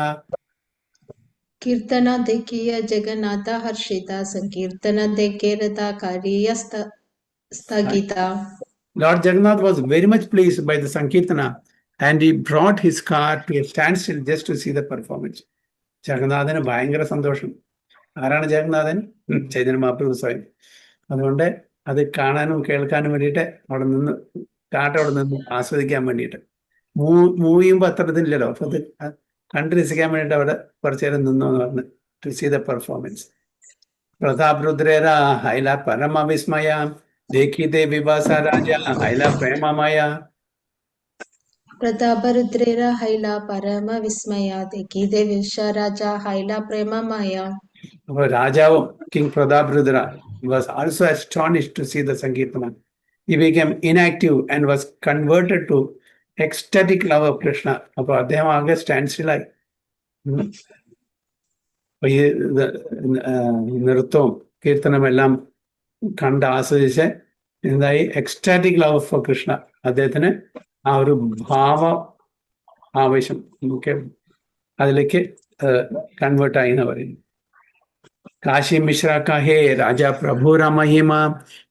കീർത്തന ധേക്കിയ ജഗന്നാഥ ഹർഷിത സംകീർത്തന ധേക്കേ രഥ കരീയ സ്ഥാഗിത.
Lord Jagannath was very much pleased by the Sankirtana and he brought his car to a standstill just to see the performance. ജഗന്നാഥന് ഭയങ്കര സന്തോഷം. ആരാണ് ജഗന്നാഥൻ? ചൈതന്യ മഹാപ്രഭു സ്വയം. അതുകൊണ്ട് അത് കാണാനും കേൾക്കാനും വേണ്ടിയിട്ട് അവിടെ നിന്ന് ആസ്വദിക്കാൻ വേണ്ടിയിട്ട്. മൂവിയുമ്പോൾ അത്ര ഇതില്ലല്ലോ, അപ്പൊ അത് കണ്ടു രസിക്കാൻ വേണ്ടിയിട്ട് അവിടെ കുറച്ചു നേരം നിന്നു എന്ന് പറഞ്ഞ് ടു സീ ദ പെർഫോമൻസ്. പ്രതാപ് രുദ്രേര ഹൈല പരമ വിസ്മയ देखिते विभासा राजा हैला प्रेममय.
പ്രതാപരുദ്രേര ഹൈല പരമ വിസ്മയ देखिते विभासा राजा हैला प्रेममय.
രാജാവും king Pratap Rudra was also astonished to see the Sankirtana. He became inactive and was converted to ecstatic love of Krishna. അപ്പോൾ അദ്ദേഹം ആകെ സ്റ്റാൻഡ് സ്റ്റിലായി. ഈ നൃത്തവും കീർത്തനമെല്ലാം കണ്ട് ആസ്വദിച്ച് എന്തായി? Ecstatic love for Krishna. അദ്ദേഹത്തിന് ആ ഒരു ആവേശം നമുക്ക് അതിലേക്ക് കൺവേർട്ടായി എന്ന് പറയുന്നു. काशी मिश्रा का है राजा प्रभु रा महिमा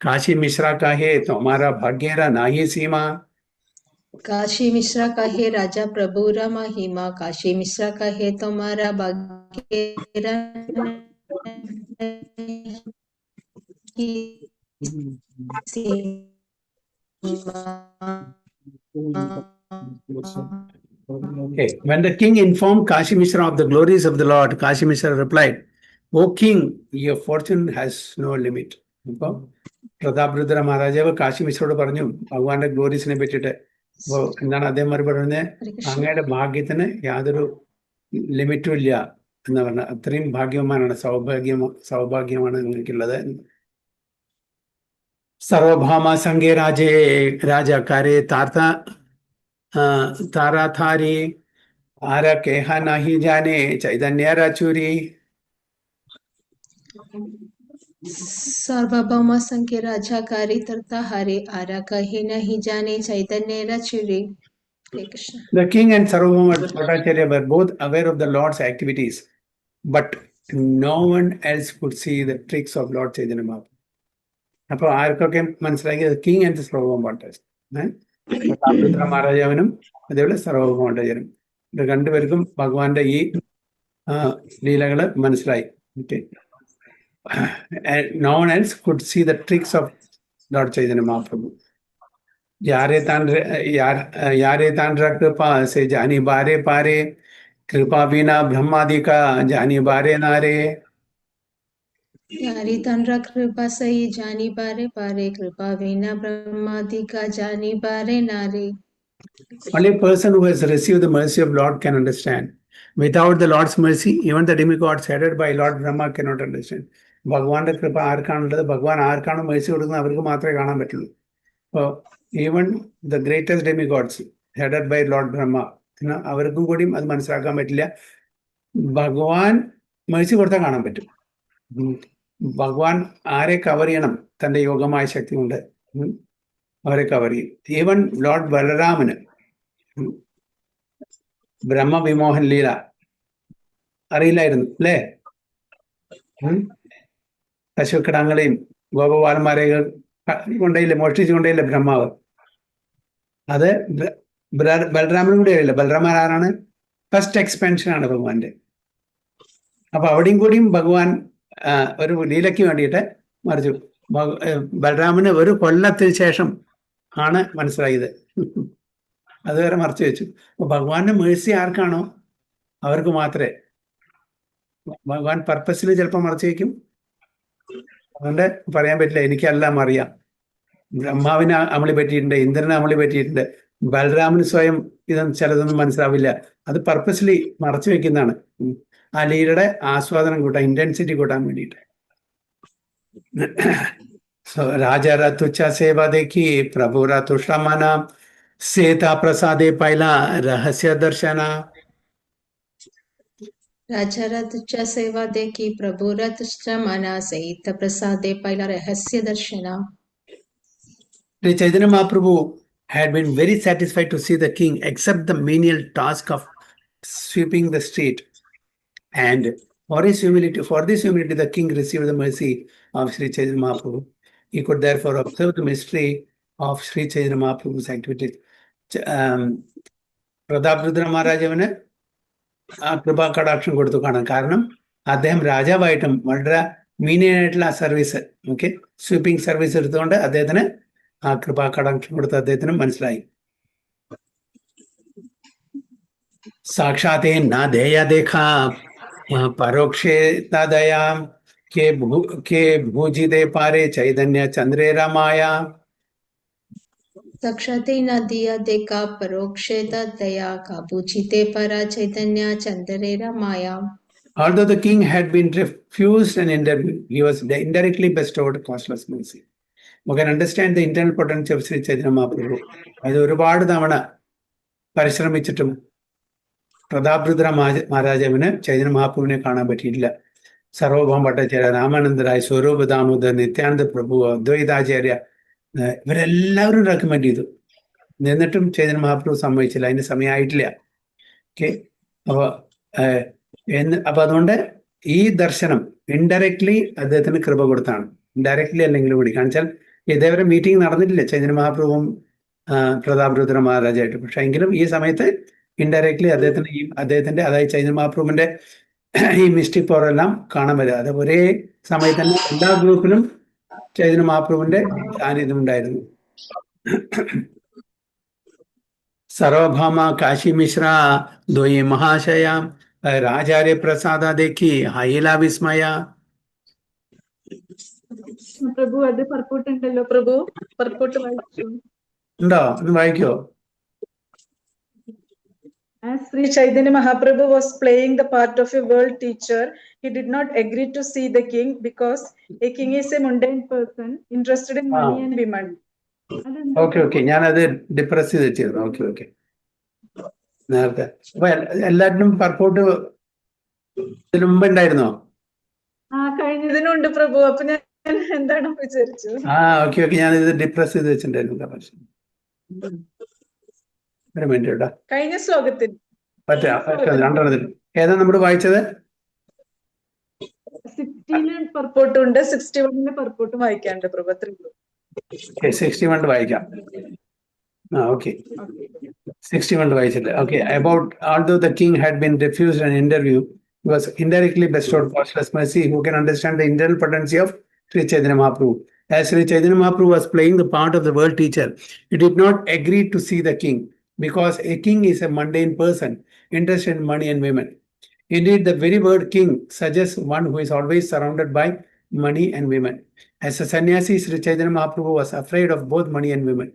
काशी मिश्रा का है तुम्हारा भाग्यरा नाही सीमा.
काशी मिश्रा का है राजा प्रभु रा महिमा काशी मिश्रा का है तुम्हारा भाग्य.
Okay. When the king informed Kashi Mishra of the glories of the Lord, Kashi Mishra replied, "O king, your fortune has no limit." അപ്പൊ പ്രതാപരുദ്ര മഹാരാജാവ് കാശി മിശ്രോട് പറഞ്ഞു ഭഗവാന്റെ ഗ്ലോറീസിനെ പറ്റിയിട്ട്. അപ്പൊ എന്താണ് അദ്ദേഹം മറുപടി പറഞ്ഞത്?
ഹരേ കൃഷ്ണ.
അങ്ങയുടെ ഭാഗ്യത്തിന് യാതൊരു ലിമിറ്റും ഇല്ല എന്ന് പറഞ്ഞ അത്രയും ഭാഗ്യവാനാണ്, സൗഭാഗ്യമാണ് നിങ്ങൾക്കുള്ളത്. സർവഭാമ സംഘേ രാജേ രാജാക്കാരെ താരാഥാരി ആര കേഹ നഹി ജാനെ ചൈതന്യ രാചൂരി.
सार्वभौम संख्य राजाकारी तरताहारे आरा कहे नहीं जाने चैतन्य रचुरे. Hare Krishna.
The king and Sarvabhauma Bhattacharya were both aware of the Lord's activities, but no one else could see the tricks of Lord Chaitanya Mahaprabhu. അപ്പോൾ ആർക്കൊക്കെ മനസ്സിലാക്കിയത്? കിങ് ആൻഡ് സർവഭൗമ ഭട്ടാചാര്യ, മഹാരാജാവിനും അതേപോലെ സർവഭൗമ ഭട്ടാചാര്യനും, ഇത് രണ്ടുപേർക്കും ഭഗവാന്റെ ഈ ലീലകള് മനസ്സിലായി. Okay, no one else could see the tricks of Lord Chaitanya Mahaprabhu. यारे तान कृपा से जानी बारे पारे, कृपा बिना ब्रह्मादि का जानी बारे नारे.
यारी तंद्रा कृपा सही जानी बारे पारे, कृपा विना ब्रह्मादि का जानी बारे नारे.
Only a person who has received the mercy of Lord can understand. Without the Lord's mercy, even the demigods headed by Lord Brahma cannot understand. ഭഗവാന്റെ കൃപ ആർക്കാണുള്ളത്? ഭഗവാൻ ആർക്കാണ് മേഴ്സി കൊടുക്കുന്നത് അവർക്ക് മാത്രമേ കാണാൻ പറ്റുള്ളൂ. അപ്പോൾ even the greatest demigods headed by Lord Brahma, അവർക്കും കൂടിയും അത് മനസ്സിലാക്കാൻ പറ്റില്ല. ഭഗവാൻ മേഴ്സി കൊടുത്താൽ കാണാൻ പറ്റും. ഭഗവാൻ ആരെ കവർ ചെയ്യണം? തൻ്റെ യോഗമായ ശക്തി കൊണ്ട് അവരെ കവർ ചെയ്യും. ഈവൻ ലോർഡ് ബലരാമന് ബ്രഹ്മവിമോഹൻ ലീല അറിയില്ലായിരുന്നു അല്ലേ? പശുക്കിടങ്ങളെയും ഗോപബാലന്മാരെയും കൊണ്ടേയില്ല, മോഷ്ടിച്ചു കൊണ്ടേയില്ല ബ്രഹ്മാവ്. അത് ബലരാമനും കൂടി അറിയില്ല. ബലരാമൻ ആരാണ്? ഫസ്റ്റ് എക്സ്പെൻഷനാണ് ഭഗവാന്റെ. അപ്പൊ അവിടെയും കൂടിയും ഭഗവാൻ ഒരു ലീലയ്ക്ക് വേണ്ടിയിട്ട് മറിച്ചു. ബലരാമന് ഒരു കൊല്ലത്തിന് ശേഷം ആണ് മനസ്സിലായത്. അതുവരെ മറച്ചു വെച്ചു. അപ്പൊ ഭഗവാന്റെ മേഴ്സി ആർക്കാണോ അവർക്ക് മാത്രമേ. ഭഗവാൻ പർപ്പസിൽ ചിലപ്പോൾ മറച്ചു വയ്ക്കും. അതുകൊണ്ട് പറയാൻ പറ്റില്ല എനിക്കെല്ലാം അറിയാം. ബ്രഹ്മാവിന് അമളി പറ്റിയിട്ടുണ്ട്, ഇന്ദ്രന് അമളി പറ്റിയിട്ടുണ്ട്, ബലരാമന് സ്വയം ഇതൊന്നും ചിലതൊന്നും മനസ്സിലാവില്ല. അത് പർപ്പസ്ലി മറച്ചു വെക്കുന്നതാണ്, ആ ലീലയുടെ ആസ്വാദനം കൂട്ടാൻ, ഇന്റൻസിറ്റി കൂട്ടാൻ വേണ്ടിയിട്ട്. രാജാ തുച്ഛ സേവ ദേഖി പ്രഭു തുഷ്ടമന സീതാ പ്രസാദേ പൈല രഹസ്യ ദർശന.
राजा तुच्छ सेवा देखी प्रभु तुच्छ मना सहित प्रसादे पहला रहस्य दर्शना.
Chaitanya Mahaprabhu had been very satisfied to see the king accept the menial task of sweeping the street, and for this humility the king received the mercy of Sri Chaitanya Mahaprabhu. He could therefore observe the mystery of Sri Chaitanya Mahaprabhu's activities. പ്രതാപരുദ്ര മഹാരാജാവിന് ആ കൃപാ കടാക്ഷം കൊടുത്തു കാണാൻ. കാരണം അദ്ദേഹം രാജാവായിട്ടും വളരെ മീനിയനായിട്ടുള്ള ആ service, okay, sweeping service എടുത്തുകൊണ്ട് അദ്ദേഹത്തിന് ആ കൃപാ കടാക്ഷം കൊടുത്ത് അദ്ദേഹത്തിന് മനസ്സിലായി. സാക്ഷാത്തേ നാദേയ ദേഖാ പരോക്ഷേ തദയാ കേ ഭൂജിതേ പാരേ ചൈതന്യ ചന്ദ്രേ രമായ.
साक्षाते न दिया देखा परोक्षे दया काबूचिते परा चैतन्य Chandre Ramya.
Although the king had been refused an interview, he was indirectly bestowed costless mercy. We can understand the internal potential of Sri Chaitanya Mahaprabhu. അത് ഒരുപാട് തവണ പരിശ്രമിച്ചിട്ടും പ്രതാപരുദ്ര മഹാരാജാവിന് ചൈതന്യ മഹാപ്രഭുവിനെ കാണാൻ പറ്റിയിട്ടില്ല. സർവഭൗമ ഭട്ടാചാര്യ, രാമാനന്ദരായ, സ്വരൂപ ദാമോദർ, നിത്യാനന്ദ പ്രഭു, അദ്വൈതാചാര്യ, ഇവരെല്ലാവരും റെക്കമെൻഡ് ചെയ്തു. എന്നിട്ടും ചൈതന്യ മഹാപ്രഭു സമ്മതിച്ചില്ല, അതിന് സമയമായിട്ടില്ല. ഓക്കെ, അപ്പൊ അതുകൊണ്ട് ഈ ദർശനം ഇൻഡയറക്ട്ലി അദ്ദേഹത്തിന് കൃപ കൊടുത്താണ്. ഇൻഡയറക്ട്ലി അല്ലെങ്കിൽ കൂടി കാണിച്ചാൽ ഇതേവരെ മീറ്റിംഗ് നടന്നിട്ടില്ല ചൈതന്യ മഹാപ്രഭുവും പ്രതാപരുദ്ര മഹാരാജായിട്ട്. പക്ഷെ എങ്കിലും ഈ സമയത്ത് ഇൻഡയറക്ട്ലി അദ്ദേഹത്തിന്റെ അതായത് ചൈതന്യ മഹാപ്രഭുവിന്റെ ഈ മിസ്റ്റിക് പവർ എല്ലാം കാണാൻ വരിക. അത് ഒരേ സമയത്ത് തന്നെ എല്ലാ ഗ്രൂപ്പിലും ചൈതന്യ മഹാപ്രഭുവിന്റെ സാന്നിധ്യം ഉണ്ടായിരുന്നു. സർവഭാമ കാശി മിശ്ര ദ്വയി മഹാശയ രാജാര്യ പ്രസാദ ദേഖി ഹൈല വിസ്മയ.
പ്രഭു അത് പർപ്പൂട്ടുണ്ടല്ലോ പ്രഭു, പർപ്പൂട്ട് വായിച്ചു.
ഉണ്ടോ? ഒന്ന് വായിക്കോ?
As Sri Chaitanya Mahaprabhu was playing the part of a world teacher, he did not agree to see the king because a king is a mundane person interested in money and women.
Okay ഞാനത് depress ചെയ്ത് വെച്ചിരുന്നു. Okay നേരത്തെ അപ്പൊ എല്ലാറ്റിനും പർപ്പോട്ട് ഇതിനു മുമ്പ് ഉണ്ടായിരുന്നോ?
കഴിഞ്ഞതിനുണ്ട് പ്രഭു. അപ്പൊ ഞാൻ എന്താണ് വിചാരിച്ചു.
ഓക്കെ ഞാനിത് ഡിപ്രസ് ചെയ്ത് വെച്ചിട്ടുണ്ടായിരുന്നു. ഒരു മിനിറ്റ് കേട്ടോ.
കഴിഞ്ഞ ശ്ലോകത്തിൽ
രണ്ടെണ്ണത്തിൽ ഏതാ നമ്മൾ വായിച്ചത്?
16 പർപ്പോട്ടുണ്ട്, 61 പർപ്പോട്ടും വായിക്കാണ്ട് പ്രഭു.
61 വായിക്കാം. ഓക്കെ 61 വായിച്ചില്ല. Okay. About although the king had been refused an interview, he was indirectly bestowed causeless mercy who can understand the internal potency of Sri Chaitanya Mahaprabhu. As Sri Chaitanya Mahaprabhu was playing the part of the world teacher, he did not agree to see the king because a king is a mundane person interested in money and women. Indeed, the very word king suggests one who is always surrounded by money and women. As a sannyasi, Sri Chaitanya Mahaprabhu was afraid of both money and women.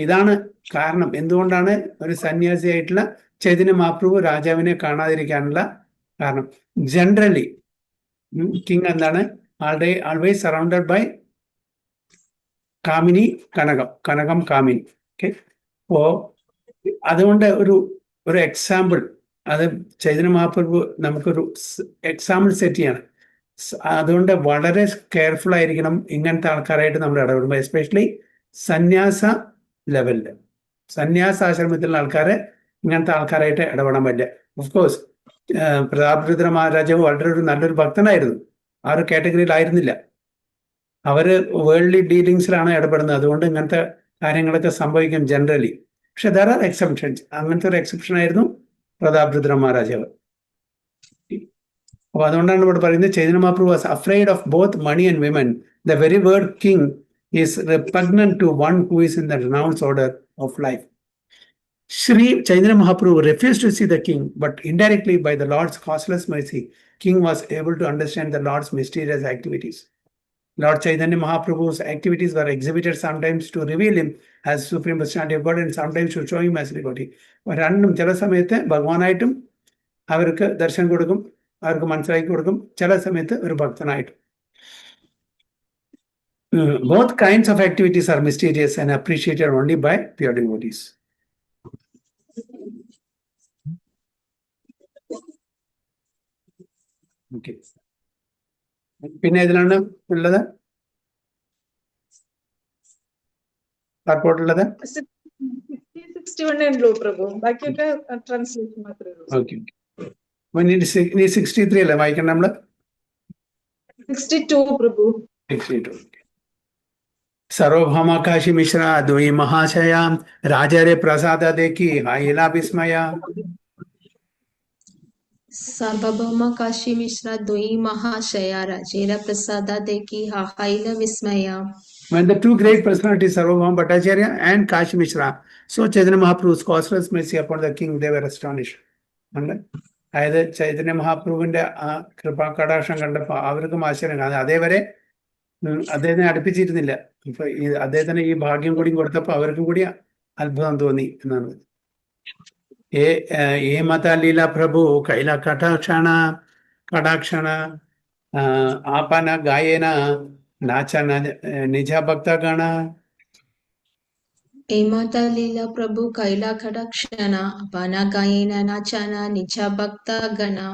ഇതാണ് കാരണം എന്തുകൊണ്ടാണ് ഒരു സന്യാസി ആയിട്ടുള്ള ചൈതന്യ മഹാപ്രഭു രാജാവിനെ കാണാതിരിക്കാനുള്ള കാരണം. Generally king എന്താണ്? ആൾവേസ് സറൗണ്ടഡ് ബൈ കാമിനി, കനകം കാമിനി. ഓക്കെ. അപ്പോ അതുകൊണ്ട് ഒരു എക്സാമ്പിൾ, അത് ചൈതന്യ മഹാപ്രഭു നമുക്കൊരു എക്സാമ്പിൾ സെറ്റ് ചെയ്യാണ്. അതുകൊണ്ട് വളരെ കെയർഫുൾ ആയിരിക്കണം ഇങ്ങനത്തെ ആൾക്കാരായിട്ട് നമ്മൾ ഇടപെടുമ്പോൾ, എസ്പെഷ്യലി സന്യാസ ലെവലില്. സന്യാസാശ്രമത്തിലുള്ള ആൾക്കാരെ ഇങ്ങനത്തെ ആൾക്കാരായിട്ട് ഇടപെടാൻ പറ്റില്ല. ഓഫ്കോഴ്സ് പ്രതാപരുദ്ര മഹാരാജാവ് വളരെ ഒരു നല്ലൊരു ഭക്തനായിരുന്നു, ആ ഒരു കാറ്റഗറിയിലായിരുന്നില്ല. അവര് വേൾഡ്ലി ഡീലിങ്സിലാണ് ഇടപെടുന്നത്, അതുകൊണ്ട് ഇങ്ങനത്തെ കാര്യങ്ങളൊക്കെ സംഭവിക്കും ജനറലി. പക്ഷെ ദർ ആർ എക്സെപ്ഷൻസ്. അങ്ങനത്തെ ഒരു എക്സെപ്ഷൻ ആയിരുന്നു പ്രതാപരുദ്ര മഹാരാജാവ്. അപ്പൊ അതുകൊണ്ടാണ് ഇവിടെ പറയുന്നത് Chaitanya Mahaprabhu was afraid of both money and women. The very word king is repugnant to one who is in the renounced order of life. Sri Chaitanya Mahaprabhu refused to see the king, but indirectly by the Lord's causeless mercy, king was able to understand the Lord's mysterious activities. Lord Chaitanya Mahaprabhu's activities were exhibited sometimes to reveal him as Supreme Personality of God and sometimes to show him as devotee. രണ്ടും ചില സമയത്ത് ഭഗവാനായിട്ടും അവർക്ക് ദർശനം കൊടുക്കും, അവർക്ക് മനസ്സിലാക്കി കൊടുക്കും, ചില സമയത്ത് ഒരു ഭക്തനായിട്ടും. Both kinds of activities are mysterious and appreciated only by pure devotees. Okay. പിന്നെ ഇതിലാണ് ഉള്ളത് പാർപ്പോട്ടുള്ളത്
61 ഉള്ളൂ പ്രഭു, ബാക്കിയൊക്കെ ട്രാൻസ്ലേഷൻ മാത്രമേ ഉള്ളൂ.
ഓക്കെ. 63 അല്ലേ വായിക്കണം നമ്മള്?
62 പ്രഭു.
62. सर्वभौमा काशी मिश्रा द्वयी महाशया राजारे प्रसाद देखी हाइला विस्मया.
सार्वभौम काशी मिश्रा द्वयी महाशया राजेरा प्रसादा देखी हाइला विस्मया.
When the two great personalities, Sarvabhauma Bhattacharya and Kashi Mishra, saw Chaitanya Mahaprabhu's causeless mercy upon the king, they were astonished. അതായത് ചൈതന്യ മഹാപ്രഭുവിന്റെ ആ കൃപാകടാക്ഷം കണ്ടപ്പോൾ അവർക്കും ആശ്ചര്യം. അതേവരെ അദ്ദേഹത്തിനെ അടുപ്പിച്ചിരുന്നില്ല. ഇപ്പൊ അദ്ദേഹത്തിന് ഈ ഭാഗ്യം കൂടി കൊടുത്തപ്പോ അവർക്കും കൂടി അത്ഭുതം തോന്നി എന്നാണ്. ഏ മത ലീല പ്രഭു കൈല കടാക്ഷണ ആപന ഗായേന നാച നിജ ഭക്തഗണ.
ए माता लीला प्रभु कैला खड़क्षण अपना गायेन नाचना निजा भक्ता गणा.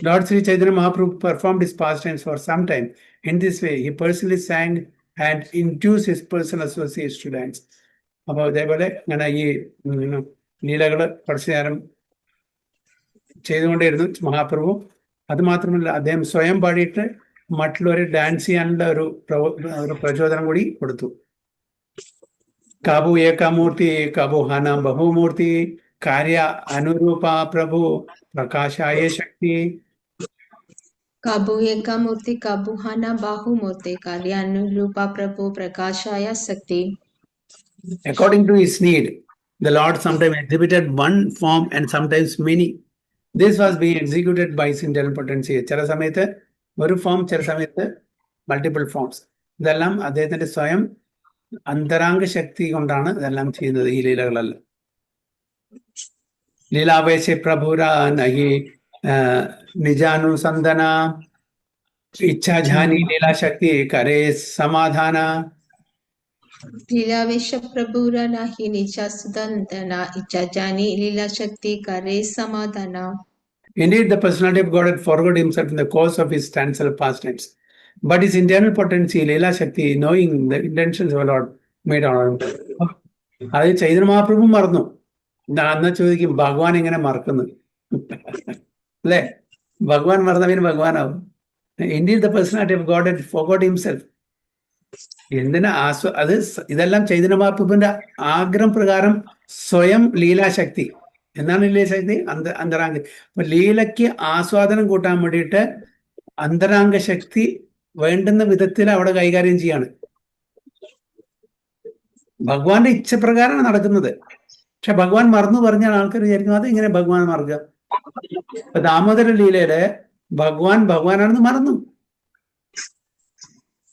Lord Sri Chaitanya Mahaprabhu performed his pastimes for some time. In this way, he personally sang and induced his personal associates to dance. അപ്പോൾ അതേപോലെ ഇങ്ങനെ ഈ ലീലകള് കുറച്ചു നേരം ചെയ്തുകൊണ്ടിരുന്നു മഹാപ്രഭു. അത് മാത്രമല്ല, അദ്ദേഹം സ്വയം പാടിയിട്ട് മറ്റുള്ളവരെ ഡാൻസ് ചെയ്യാനുള്ള ഒരു പ്രചോദനം കൂടി കൊടുത്തു. കാബു ഏകാമൂർത്തി കാബു ഹാന ബഹുമൂർത്തി കാര്യ അനുരൂപ പ്രഭു പ്രകാശായ ശക്തി.
काबू एकामूर्ति काबू हाना बाहु मूर्ति कार्यानुरूपा प्रभु प्रकाशाया शक्ति.
According to his need, the Lord sometimes exhibited one form and sometimes many. This was being executed by his internal potency. ചില സമയത്ത് ഒരു ഫോം, ചില സമയത്ത് മൾട്ടിപ്പിൾ ഫോംസ്. ഇതെല്ലാം അദ്ദേഹത്തിന്റെ സ്വയം അന്തരാംഗ ശക്തി കൊണ്ടാണ് ഇതെല്ലാം ചെയ്യുന്നത്, ഈ ലീലകളെല്ലാം. ലീലാവേശ പ്രഭുര നഹി നിജാനുസന്ധന ഇച്ഛാജാനി ലീലാശക്തി കരേ സമാധാന.
लीलावेश प्रभुरा नाही निजा सुदंतना इच्छा जानी लीला शक्ति करे Samadhana.
Indeed, the personality of God had forgot himself in the course of his transcendental pastimes. But his internal potency, Leela Shakti, knowing the intentions of the Lord, made on him. അത് ചൈതന്യ മഹാപ്രഭു മറന്നു. അന്ന് ചോദിക്കും, ഭഗവാൻ എങ്ങനെ മറക്കുന്നു അല്ലേ? ഭഗവാൻ മറന്നവന് ഭഗവാനാവും. Indeed, the personality of God had forgot himself. എന്തിനാ അത് ഇതെല്ലാം ചൈതന്യ മഹാപ്രഭുവിന്റെ ആഗ്രഹം പ്രകാരം സ്വയം ലീലാശക്തി. എന്താണ് ലീലാശക്തി? അന്തരാംഗ. അപ്പൊ ലീലയ്ക്ക് ആസ്വാദനം കൂട്ടാൻ വേണ്ടിയിട്ട് അന്തരാംഗ ശക്തി വേണ്ടുന്ന വിധത്തിൽ അവിടെ കൈകാര്യം ചെയ്യാണ്. ഭഗവാന്റെ ഇച്ഛപ്രകാരമാണ് നടക്കുന്നത്. പക്ഷെ ഭഗവാൻ മറന്നു പറഞ്ഞാൽ ആൾക്കാർ വിചാരിക്കും അത് ഇങ്ങനെ ഭഗവാൻ മറക്കുക. ഇപ്പൊ ദാമോദര ലീലയില് ഭഗവാനാണെന്ന് മറന്നു.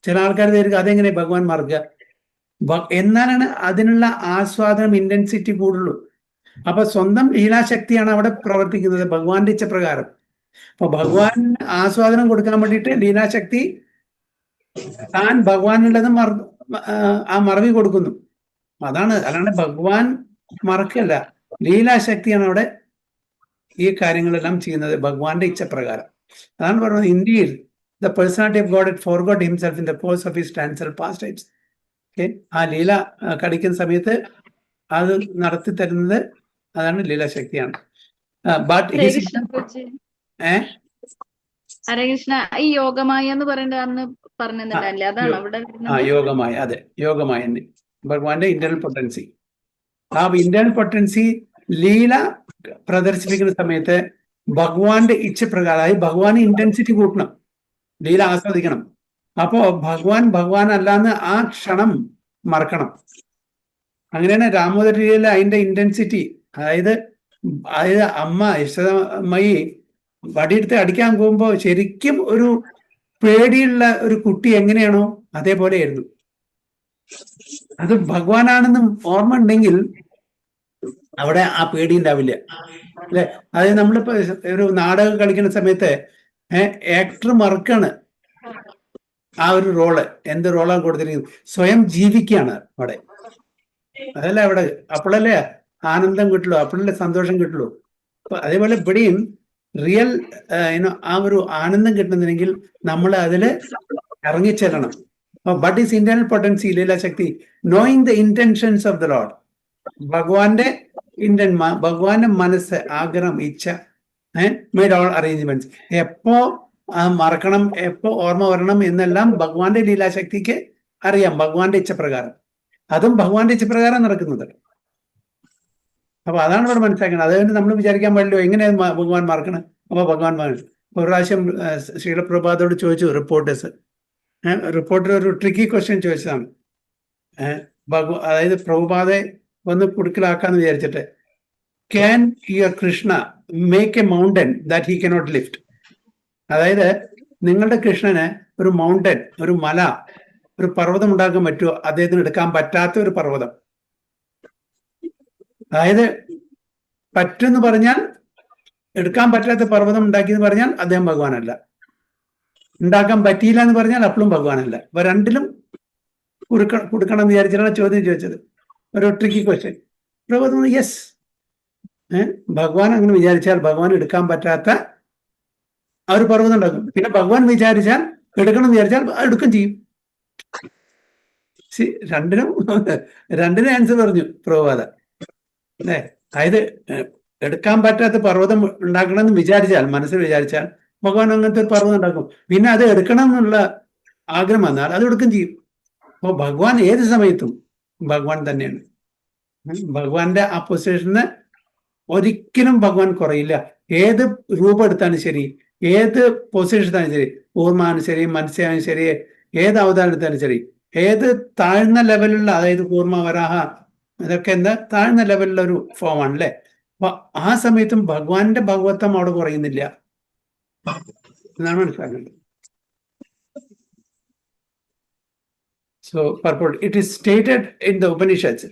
ചില ആൾക്കാർ വിചാരിക്കും അതെങ്ങനെ ഭഗവാൻ മറക്കുക. എന്നാലാണ് അതിനുള്ള ആസ്വാദനം, ഇന്റൻസിറ്റി കൂടുള്ളൂ. അപ്പൊ സ്വന്തം ലീലാശക്തിയാണ് അവിടെ പ്രവർത്തിക്കുന്നത് ഭഗവാന്റെ ഇച്ഛപ്രകാരം. അപ്പൊ ഭഗവാൻ ആസ്വാദനം കൊടുക്കാൻ വേണ്ടിയിട്ട് ലീലാശക്തി താൻ ഭഗവാനുള്ളത് ആ മറവി കൊടുക്കുന്നു. അതാണ്, അല്ലാണ്ട് ഭഗവാൻ മറക്കല്ല. ലീലാശക്തിയാണ് അവിടെ ഈ കാര്യങ്ങളെല്ലാം ചെയ്യുന്നത് ഭഗവാന്റെ ഇച്ഛപ്രകാരം. അതാണ് പറയുന്നത്, ഇന്ത്യയിൽ the personality of God had forgot himself in the course of his transcendental pastimes. Okay, ആ ലീല കളിക്കുന്ന സമയത്ത് അത് നടത്തി തരുന്നത് അതാണ് ലീലാശക്തിയാണ്.
ഹരേ കൃഷ്ണ. ഈ യോഗമായ എന്ന് പറയുന്നത് അന്ന് പറഞ്ഞിട്ടുണ്ടല്ലേ, അതാണ് അവിടെ
യോഗമായ. അതെ, യോഗമായ ഭഗവാന്റെ ഇന്റർണൽ പൊട്ടൻസി. ആ ഇന്റർണൽ പൊട്ടൻസി ലീല പ്രദർശിപ്പിക്കുന്ന സമയത്ത് ഭഗവാന്റെ ഇച്ഛപ്രകാരം ഭഗവാന് ഇന്റൻസിറ്റി കൂട്ടണം, ലീല ആസ്വദിക്കണം. അപ്പോ ഭഗവാൻ അല്ലാന്ന് ആ ക്ഷണം മറക്കണം. അങ്ങനെയാണ് രാമോദര ലീലയിലെ അതിന്റെ ഇന്റൻസിറ്റി. അതായത് അമ്മ യശോദമ്മയി വടിയെടുത്ത് അടിക്കാൻ പോകുമ്പോ ശരിക്കും ഒരു പേടിയുള്ള ഒരു കുട്ടി എങ്ങനെയാണോ അതേപോലെയായിരുന്നു. അത് ഭഗവാനാണെന്നും ഓർമ്മ ഉണ്ടെങ്കിൽ അവിടെ ആ പേടി ഉണ്ടാവില്ല, അല്ലെ? അതായത് നമ്മളിപ്പോ ഒരു നാടകം കളിക്കുന്ന സമയത്ത് ആക്ടർ മറക്കാണ് ആ ഒരു റോള്, എന്ത് റോളാണ് കൊടുത്തിരിക്കുന്നത്, സ്വയം ജീവിക്കുകയാണ് അവിടെ. അതല്ല അവിടെ, അപ്പോഴല്ലേ ആനന്ദം കിട്ടുള്ളൂ, അപ്പോഴല്ലേ സന്തോഷം കിട്ടുള്ളൂ. അപ്പൊ അതേപോലെ ഇവിടെയും റിയൽ ആ ഒരു ആനന്ദം കിട്ടുന്നുണ്ടെങ്കിൽ നമ്മൾ അതില് ഇറങ്ങിച്ചെല്ലണം. ബട്ട് ഈസ് ഇന്റർണൽ പൊട്ടൻസി ലീലാശക്തി, knowing the intentions of the Lord. ഭഗവാന്റെ ഭഗവാന്റെ മനസ്സ്, ആഗ്രഹം, ഇച്ഛ, മെയ്ഡ് ഓൾ അറേഞ്ച്മെന്റ്സ്. എപ്പോ മറക്കണം, എപ്പോ ഓർമ്മ വരണം എന്നെല്ലാം ഭഗവാന്റെ ലീലാശക്തിക്ക് അറിയാം, ഭഗവാന്റെ ഇച്ഛപ്രകാരം. അതും ഭഗവാന്റെ ഇച്ഛപ്രകാരം നടക്കുന്നത്. അപ്പൊ അതാണ് ഇവിടെ മനസ്സിലാക്കുന്നത്. അതുകൊണ്ട് നമ്മൾ വിചാരിക്കാൻ പാടില്ലോ എങ്ങനെ ഭഗവാൻ മറക്കണം. അപ്പൊ ഭഗവാൻ ഒരു പ്രാവശ്യം ശ്രീല പ്രഭാതോട് ചോദിച്ചു റിപ്പോർട്ടർ ഒരു ട്രിക്കി ക്വസ്റ്റ്യൻ ചോദിച്ചതാണ്. അതായത് പ്രഭുപാതെ ഒന്ന് കുടുക്കലാക്കാന്ന് വിചാരിച്ചിട്ട്, can your Krishna make A mountain that he cannot lift? അതായത് നിങ്ങളുടെ കൃഷ്ണന് ഒരു മൗണ്ടൻ, ഒരു മല, ഒരു പർവ്വതം ഉണ്ടാക്കാൻ പറ്റുമോ? അദ്ദേഹത്തിന് എടുക്കാൻ പറ്റാത്ത ഒരു പർവ്വതം. അതായത് പറ്റെന്ന് പറഞ്ഞാൽ, എടുക്കാൻ പറ്റാത്ത പർവ്വതം ഉണ്ടാക്കിയെന്ന് പറഞ്ഞാൽ അദ്ദേഹം ഭഗവാനല്ല. ഉണ്ടാക്കാൻ പറ്റിയില്ല എന്ന് പറഞ്ഞാൽ അപ്പോഴും ഭഗവാനല്ല. അപ്പൊ രണ്ടിലും കൊടുക്കണം എന്ന് വിചാരിച്ചിട്ടാണ് ചോദ്യം ചോദിച്ചത്, ഒരു ട്രിക്കി ക്വസ്റ്റ്യൻ. പ്രഭു യെസ്, ഭഗവാൻ അങ്ങനെ വിചാരിച്ചാൽ ഭഗവാൻ എടുക്കാൻ പറ്റാത്ത ആ ഒരു പർവ്വതം ഉണ്ടാക്കും. പിന്നെ ഭഗവാൻ വിചാരിച്ചാൽ എടുക്കണം എന്ന് വിചാരിച്ചാൽ എടുക്കും ചെയ്യും. രണ്ടിനും ആൻസർ പറഞ്ഞു പ്രഭുപാദ, അല്ലേ? അതായത് എടുക്കാൻ പറ്റാത്ത പർവ്വതം ഉണ്ടാക്കണം എന്ന് വിചാരിച്ചാൽ, മനസ്സിൽ വിചാരിച്ചാൽ ഭഗവാൻ അങ്ങനത്തെ ഒരു പർവ്വതം ഉണ്ടാക്കും. പിന്നെ അത് എടുക്കണം എന്നുള്ള ആഗ്രഹം വന്നാൽ അത് എടുക്കും ചെയ്യും. അപ്പോൾ ഭഗവാൻ ഏത് സമയത്തും ഭഗവാൻ തന്നെയാണ്. ഭഗവാന്റെ ആ പൊസിഷന് ഒരിക്കലും ഭഗവാൻ കുറയില്ല. ഏത് രൂപം എടുത്താലും ശരി, ഏത് പൊസിഷനാണ് ശരി, കൂർമാനും ശരി, മത്സ്യമാനും ശരി, ഏത് അവതാരത്താലും ശരി, ഏത് താഴ്ന്ന ലെവലിലുള്ള, അതായത് കൂർമ, വരാഹ, ഇതൊക്കെ എന്താ താഴ്ന്ന ലെവലിലുള്ള ഒരു ഫോമാണ് അല്ലേ. അപ്പൊ ആ സമയത്തും ഭഗവാന്റെ ഭഗവത്വം അവിടെ കുറയുന്നില്ല എന്നാണ് മനസ്സിലാക്കേണ്ടത്. So, purport, it is stated in the Upanishads,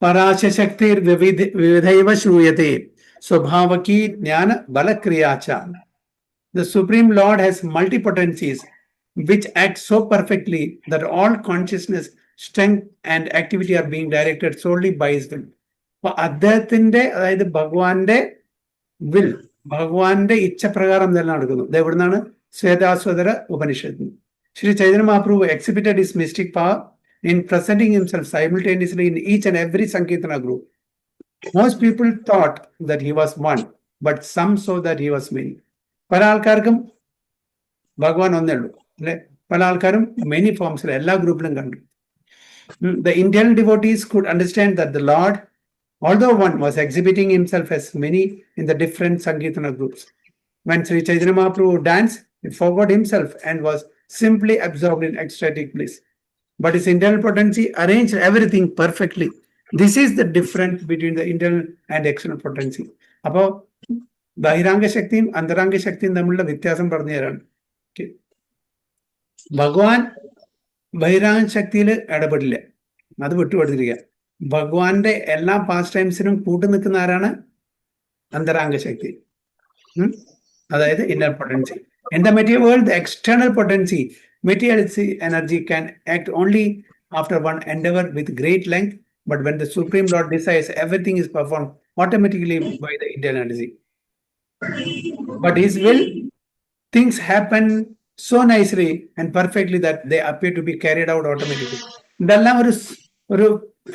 Parasha Shaktir Vividhaiva Shruyate, Swabhavaki Jnana Balakriyacha. The Supreme Lord has multipotencies which act so perfectly that all consciousness, strength, and activity are being directed solely by his will. അപ്പൊ അദ്ദേഹത്തിന്റെ, അതായത് ഭഗവാന്റെ will, ഭഗവാന്റെ ഇച്ഛപ്രകാരം തന്നെ നടക്കുന്നു. ഇത് എവിടുന്നാണ്? ശ്വേതാസ്വതര ഉപനിഷത്ത്. Sri Chaitanya Mahaprabhu exhibited his mystic power in presenting himself simultaneously in each and every Sankirtana group. Most people thought that he was one, but some saw that he was many. പല ആൾക്കാർക്കും ഭഗവാൻ ഒന്നേ ഉള്ളൂ അല്ലെ, പല ആൾക്കാരും many ഫോംസിൽ എല്ലാ ഗ്രൂപ്പിലും കണ്ടു. The Indian devotees could understand that the Lord, although one, was exhibiting himself as many in the different Sankirtana groups. When Sri Chaitanya Mahaprabhu danced, he forgot himself and was simply absorbed in ecstatic bliss. But his internal potency arranged everything perfectly. This is the difference between the internal and external potency. അപ്പോൾ ബഹിരാംഗ ശക്തിയും അന്തരാംഗ ശക്തിയും തമ്മിലുള്ള വ്യത്യാസം പറഞ്ഞു തരാണ്. ഭഗവാൻ ബഹിരാംഗ ശക്തിയിൽ ഇടപെടില്ല, അത് വിട്ടുകൊടുത്തിരിക്കുക. ഭഗവാന്റെ എല്ലാ പാസ്റ്റ് ടൈംസിനും കൂട്ടു നിൽക്കുന്ന ആരാണ്? അന്തരാംഗ ശക്തി, അതായത് inner potency. In the material world, the external potency, material energy, can act only after one endeavor with great length, but when the Supreme Lord decides, everything is performed automatically by the internal energy. But his will, things happen so nicely and perfectly that they appear to be carried out automatically. ഇതെല്ലാം ഒരു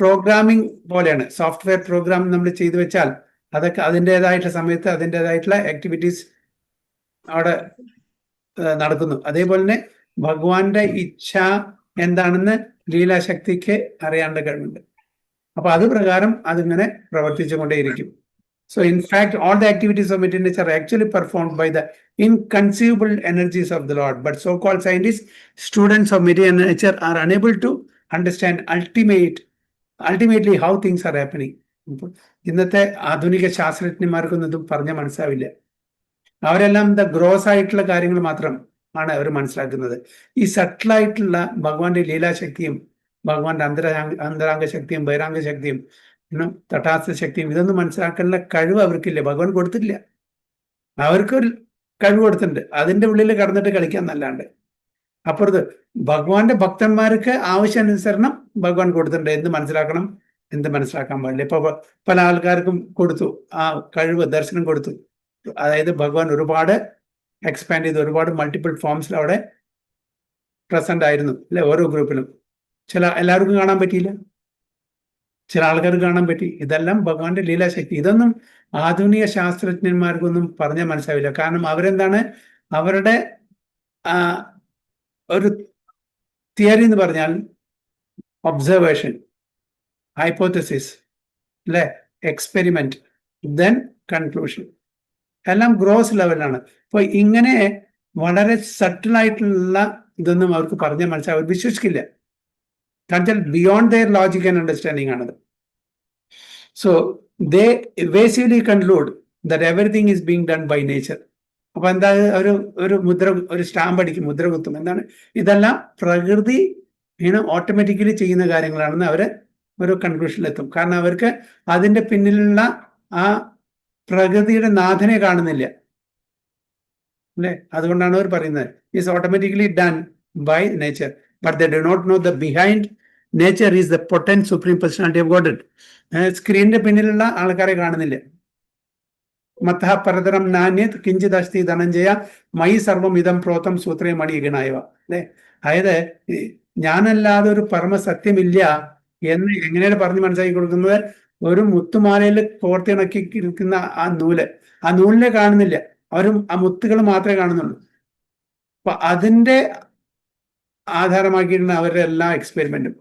programming പോലെയാണ്. Software programme നമ്മൾ ചെയ്തു വെച്ചാൽ അതൊക്കെ അതിൻ്റെതായിട്ടുള്ള സമയത്ത് അതിൻ്റെതായിട്ടുള്ള ആക്ടിവിറ്റീസ് അവിടെ നടക്കുന്നു. അതേപോലെ തന്നെ ഭഗവാന്റെ ഇച്ഛ എന്താണെന്ന് ലീലാശക്തിക്ക് അറിയാനുള്ള കഴിവുണ്ട്. അപ്പൊ അത് പ്രകാരം അതിങ്ങനെ പ്രവർത്തിച്ചുകൊണ്ടേയിരിക്കും. So in fact, all the activities of material nature are actually performed by the inconceivable energies of the Lord. But so-called scientists, students of material nature, are unable to understand ultimately how things are happening. ഇന്നത്തെ ആധുനിക ശാസ്ത്രജ്ഞന്മാർക്കൊന്നും ഇത് പറഞ്ഞാൽ മനസ്സിലാവില്ല. അവരെല്ലാം എന്താ gross ആയിട്ടുള്ള കാര്യങ്ങൾ മാത്രം ആണ് അവർ മനസ്സിലാക്കുന്നത്. ഈ സട്ടിലായിട്ടുള്ള ഭഗവാന്റെ ലീലാശക്തിയും ഭഗവാന്റെ അന്തരാംഗ ശക്തിയും ബഹിരാംഗ ശക്തിയും തടാസ്ഥ ശക്തിയും ഇതൊന്നും മനസ്സിലാക്കാനുള്ള കഴിവ് അവർക്കില്ല. ഭഗവാൻ കൊടുത്തിട്ടില്ല. അവർക്കൊരു കഴിവ് കൊടുത്തിട്ടുണ്ട്, അതിന്റെ ഉള്ളിൽ കടന്നിട്ട് കളിക്കാൻ നല്ലാണ്ട്. അപ്പുറത്ത് ഭഗവാന്റെ ഭക്തന്മാർക്ക് ആവശ്യാനുസരണം ഭഗവാൻ കൊടുത്തിട്ടുണ്ട്. എന്ത് മനസ്സിലാക്കണം, എന്ത് മനസ്സിലാക്കാൻ പാടില്ല. ഇപ്പൊ പല ആൾക്കാർക്കും കൊടുത്തു ആ കഴിവ്, ദർശനം കൊടുത്തു. അതായത് ഭഗവാൻ ഒരുപാട് എക്സ്പാൻഡ് ചെയ്ത് ഒരുപാട് മൾട്ടിപ്പിൾ ഫോംസിൽ അവിടെ പ്രസന്റ് ആയിരുന്നു അല്ലെ, ഓരോ ഗ്രൂപ്പിലും. എല്ലാവർക്കും കാണാൻ പറ്റിയില്ല, ചില ആൾക്കാർക്ക് കാണാൻ പറ്റി. ഇതെല്ലാം ഭഗവാന്റെ ലീലാശക്തി. ഇതൊന്നും ആധുനിക ശാസ്ത്രജ്ഞന്മാർക്കൊന്നും പറഞ്ഞാൽ മനസ്സിലാവില്ല. കാരണം അവരെന്താണ്, അവരുടെ ഒരു തിയറി എന്ന് പറഞ്ഞാൽ ഒബ്സർവേഷൻ, ഹൈപ്പോത്തസിസ് അല്ലെ, എക്സ്പെരിമെന്റ്, ദെൻ കൺക്ലൂഷൻ, എല്ലാം ഗ്രോസ് ലെവലാണ്. അപ്പൊ ഇങ്ങനെ വളരെ സട്ടിലായിട്ടുള്ള ഇതൊന്നും അവർക്ക് പറഞ്ഞാൽ മനസ്സിലാവും, അവർ വിശ്വസിക്കില്ല. കാരണം beyond their logic and understanding ആണത്. So they evasively conclude that everything is being done by nature. അപ്പൊ എന്താ, ഒരു സ്റ്റാമ്പ് അടിക്കും, മുദ്ര കുത്തും. എന്താണ്, ഇതെല്ലാം പ്രകൃതി ഓട്ടോമാറ്റിക്കലി ചെയ്യുന്ന കാര്യങ്ങളാണെന്ന് അവര് ഒരു കൺക്ലൂഷനിലെത്തും. കാരണം അവർക്ക് അതിന്റെ പിന്നിലുള്ള ആ പ്രകൃതിയുടെ നാഥനെ കാണുന്നില്ല അല്ലെ. അതുകൊണ്ടാണ് അവർ പറയുന്നത് is automatically done by nature, but they do not know the behind nature is the potent supreme personality of Godhead. സ്ക്രീനിന്റെ പിന്നിലുള്ള ആൾക്കാരെ കാണുന്നില്ല. മത്തഃ പരതരം നാന്യത് കിഞ്ചിത് അസ്തി ധനഞ്ജയ മയി സർവം ഇതം പ്രോതം സൂത്രേ മണി ഗണായവ അല്ലെ. അതായത് ഞാനല്ലാതെ ഒരു പരമസത്യമില്ല എന്ന് എങ്ങനെയാണ് പറഞ്ഞ് മനസ്സിലാക്കി കൊടുക്കുന്നത്? ഒരു മുത്തുമാലയിൽ കോർത്തിണക്കി ഇരിക്കുന്ന ആ നൂലിനെ കാണുന്നില്ല, അവരും ആ മുത്തുകൾ മാത്രമേ കാണുന്നുള്ളൂ. അപ്പൊ അതിന്റെ ആധാരമാക്കിയിട്ടാണ് അവരുടെ എല്ലാ എക്സ്പെരിമെന്റും.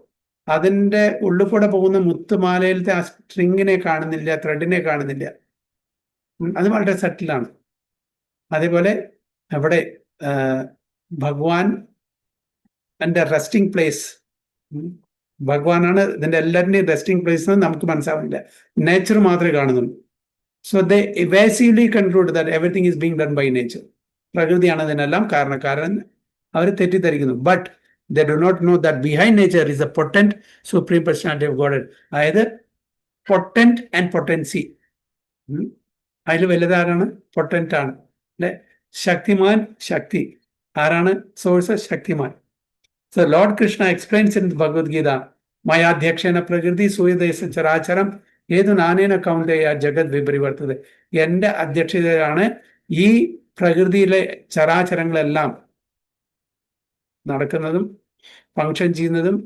അതിന്റെ ഉള്ളിൽ കൂടെ പോകുന്ന മുത്തുമാലയിലത്തെ ആ സ്ട്രിങ്ങിനെ കാണുന്നില്ല, ത്രെഡിനെ കാണുന്നില്ല. അത് വളരെ സട്ടിലാണ്. അതേപോലെ അവിടെ ഭഗവാൻ എൻ്റെ റെസ്റ്റിംഗ് പ്ലേസ്, ഭഗവാനാണ് ഇതിൻ്റെ എല്ലാവരുടെയും റെസ്റ്റിംഗ് പ്ലേസ് എന്ന് നമുക്ക് മനസ്സിലാവില്ല, നേച്ചർ മാത്രമേ കാണുന്നുള്ളൂ. So they evasively conclude that everything is being done by nature. പ്രകൃതിയാണ് ഇതിനെല്ലാം കാരണക്കാരൻ അവർ തെറ്റിദ്ധരിക്കുന്നു. But they do not know that behind nature is a potent supreme personality of God. അതായത് പൊട്ടൻറ്റ് ആൻഡ് പൊട്ടൻസി, അതിൽ വലുതാരാണ്? പൊട്ടൻ്റ് ആണ് അല്ലെ? ശക്തിമാൻ, ശക്തി ആരാണ്? സോഴ്സ് ശക്തിമാൻ. So Lord Krishna explains in Bhagavad Gita, മയാധ്യക്ഷേന പ്രകൃതി സൂയദേശ ചരാചരം ഏതു നാനേന കൗന്ദേയ ജഗത് വിപരിവർത്തത. എൻ്റെ അധ്യക്ഷതയിലാണ് ഈ പ്രകൃതിയിലെ ചരാചരങ്ങളെല്ലാം നടക്കുന്നതും ഫങ്ഷൻ ചെയ്യുന്നതും.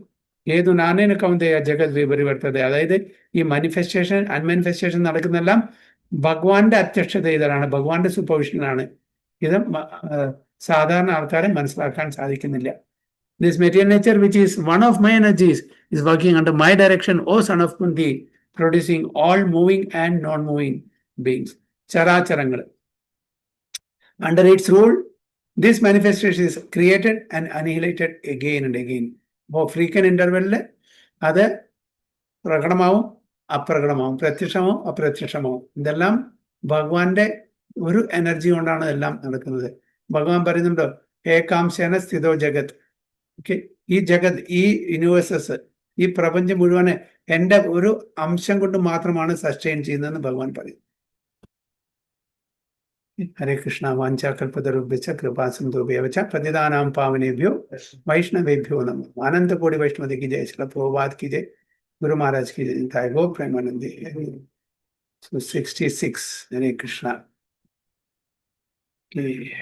ഏതു നാനേന കൗന്ദേയ ജഗത് വിപരിവർത്തത, അതായത് ഈ മാനിഫെസ്റ്റേഷൻ അൺമാനിഫെസ്റ്റേഷൻ നടക്കുന്നതെല്ലാം ഭഗവാന്റെ അധ്യക്ഷതയിലാണ്, ഭഗവാന്റെ സൂപ്പർവിഷനിലാണ്. ഇത് സാധാരണ ആൾക്കാരെ മനസ്സിലാക്കാൻ സാധിക്കുന്നില്ല. This material nature, which is one of my energies, is working under my direction, O son of Kunti, producing all moving and non-moving beings. Characharangal. Under its rule, this manifestation is created and annihilated again and again. For frequent interval, അത് പ്രകടമാവും അപ്രകടമാവും, പ്രത്യക്ഷമാവും അപ്രത്യക്ഷമാവും. ഇതെല്ലാം ഭഗവാന്റെ ഒരു energy കൊണ്ടാണ് എല്ലാം നടക്കുന്നത്. ഭഗവാൻ പറയുന്നുണ്ടോ, ഏകാംശേന സ്ഥിതോ ജഗത്. Okay, ഈ ജഗത്, ഈ യൂണിവേഴ്സസ്, ഈ പ്രപഞ്ചം മുഴുവൻ എൻ്റെ ഒരു അംശം കൊണ്ട് മാത്രമാണ് സസ്റ്റെയിൻ ചെയ്യുന്നതെന്ന് ഭഗവാൻ പറയും. ഹരേ കൃഷ്ണ. വാഞ്ചാകൽപതരുഭ്യശ്ച കൃപാസിന്ധുഭ്യശ്ച പതിതാനാം പാവനേഭ്യോ വൈഷ്ണവേഭ്യോ നമോ. അനന്തകോടി വൈഷ്ണവ കി ജയ, ശ്രീല പ്രഭുപാദ് കി ജയ, ഗുരു മഹാരാജ് കി ജയ, തായ് go പ്രേമാനന്ദേ. So 66. Hare Krishna. Okay.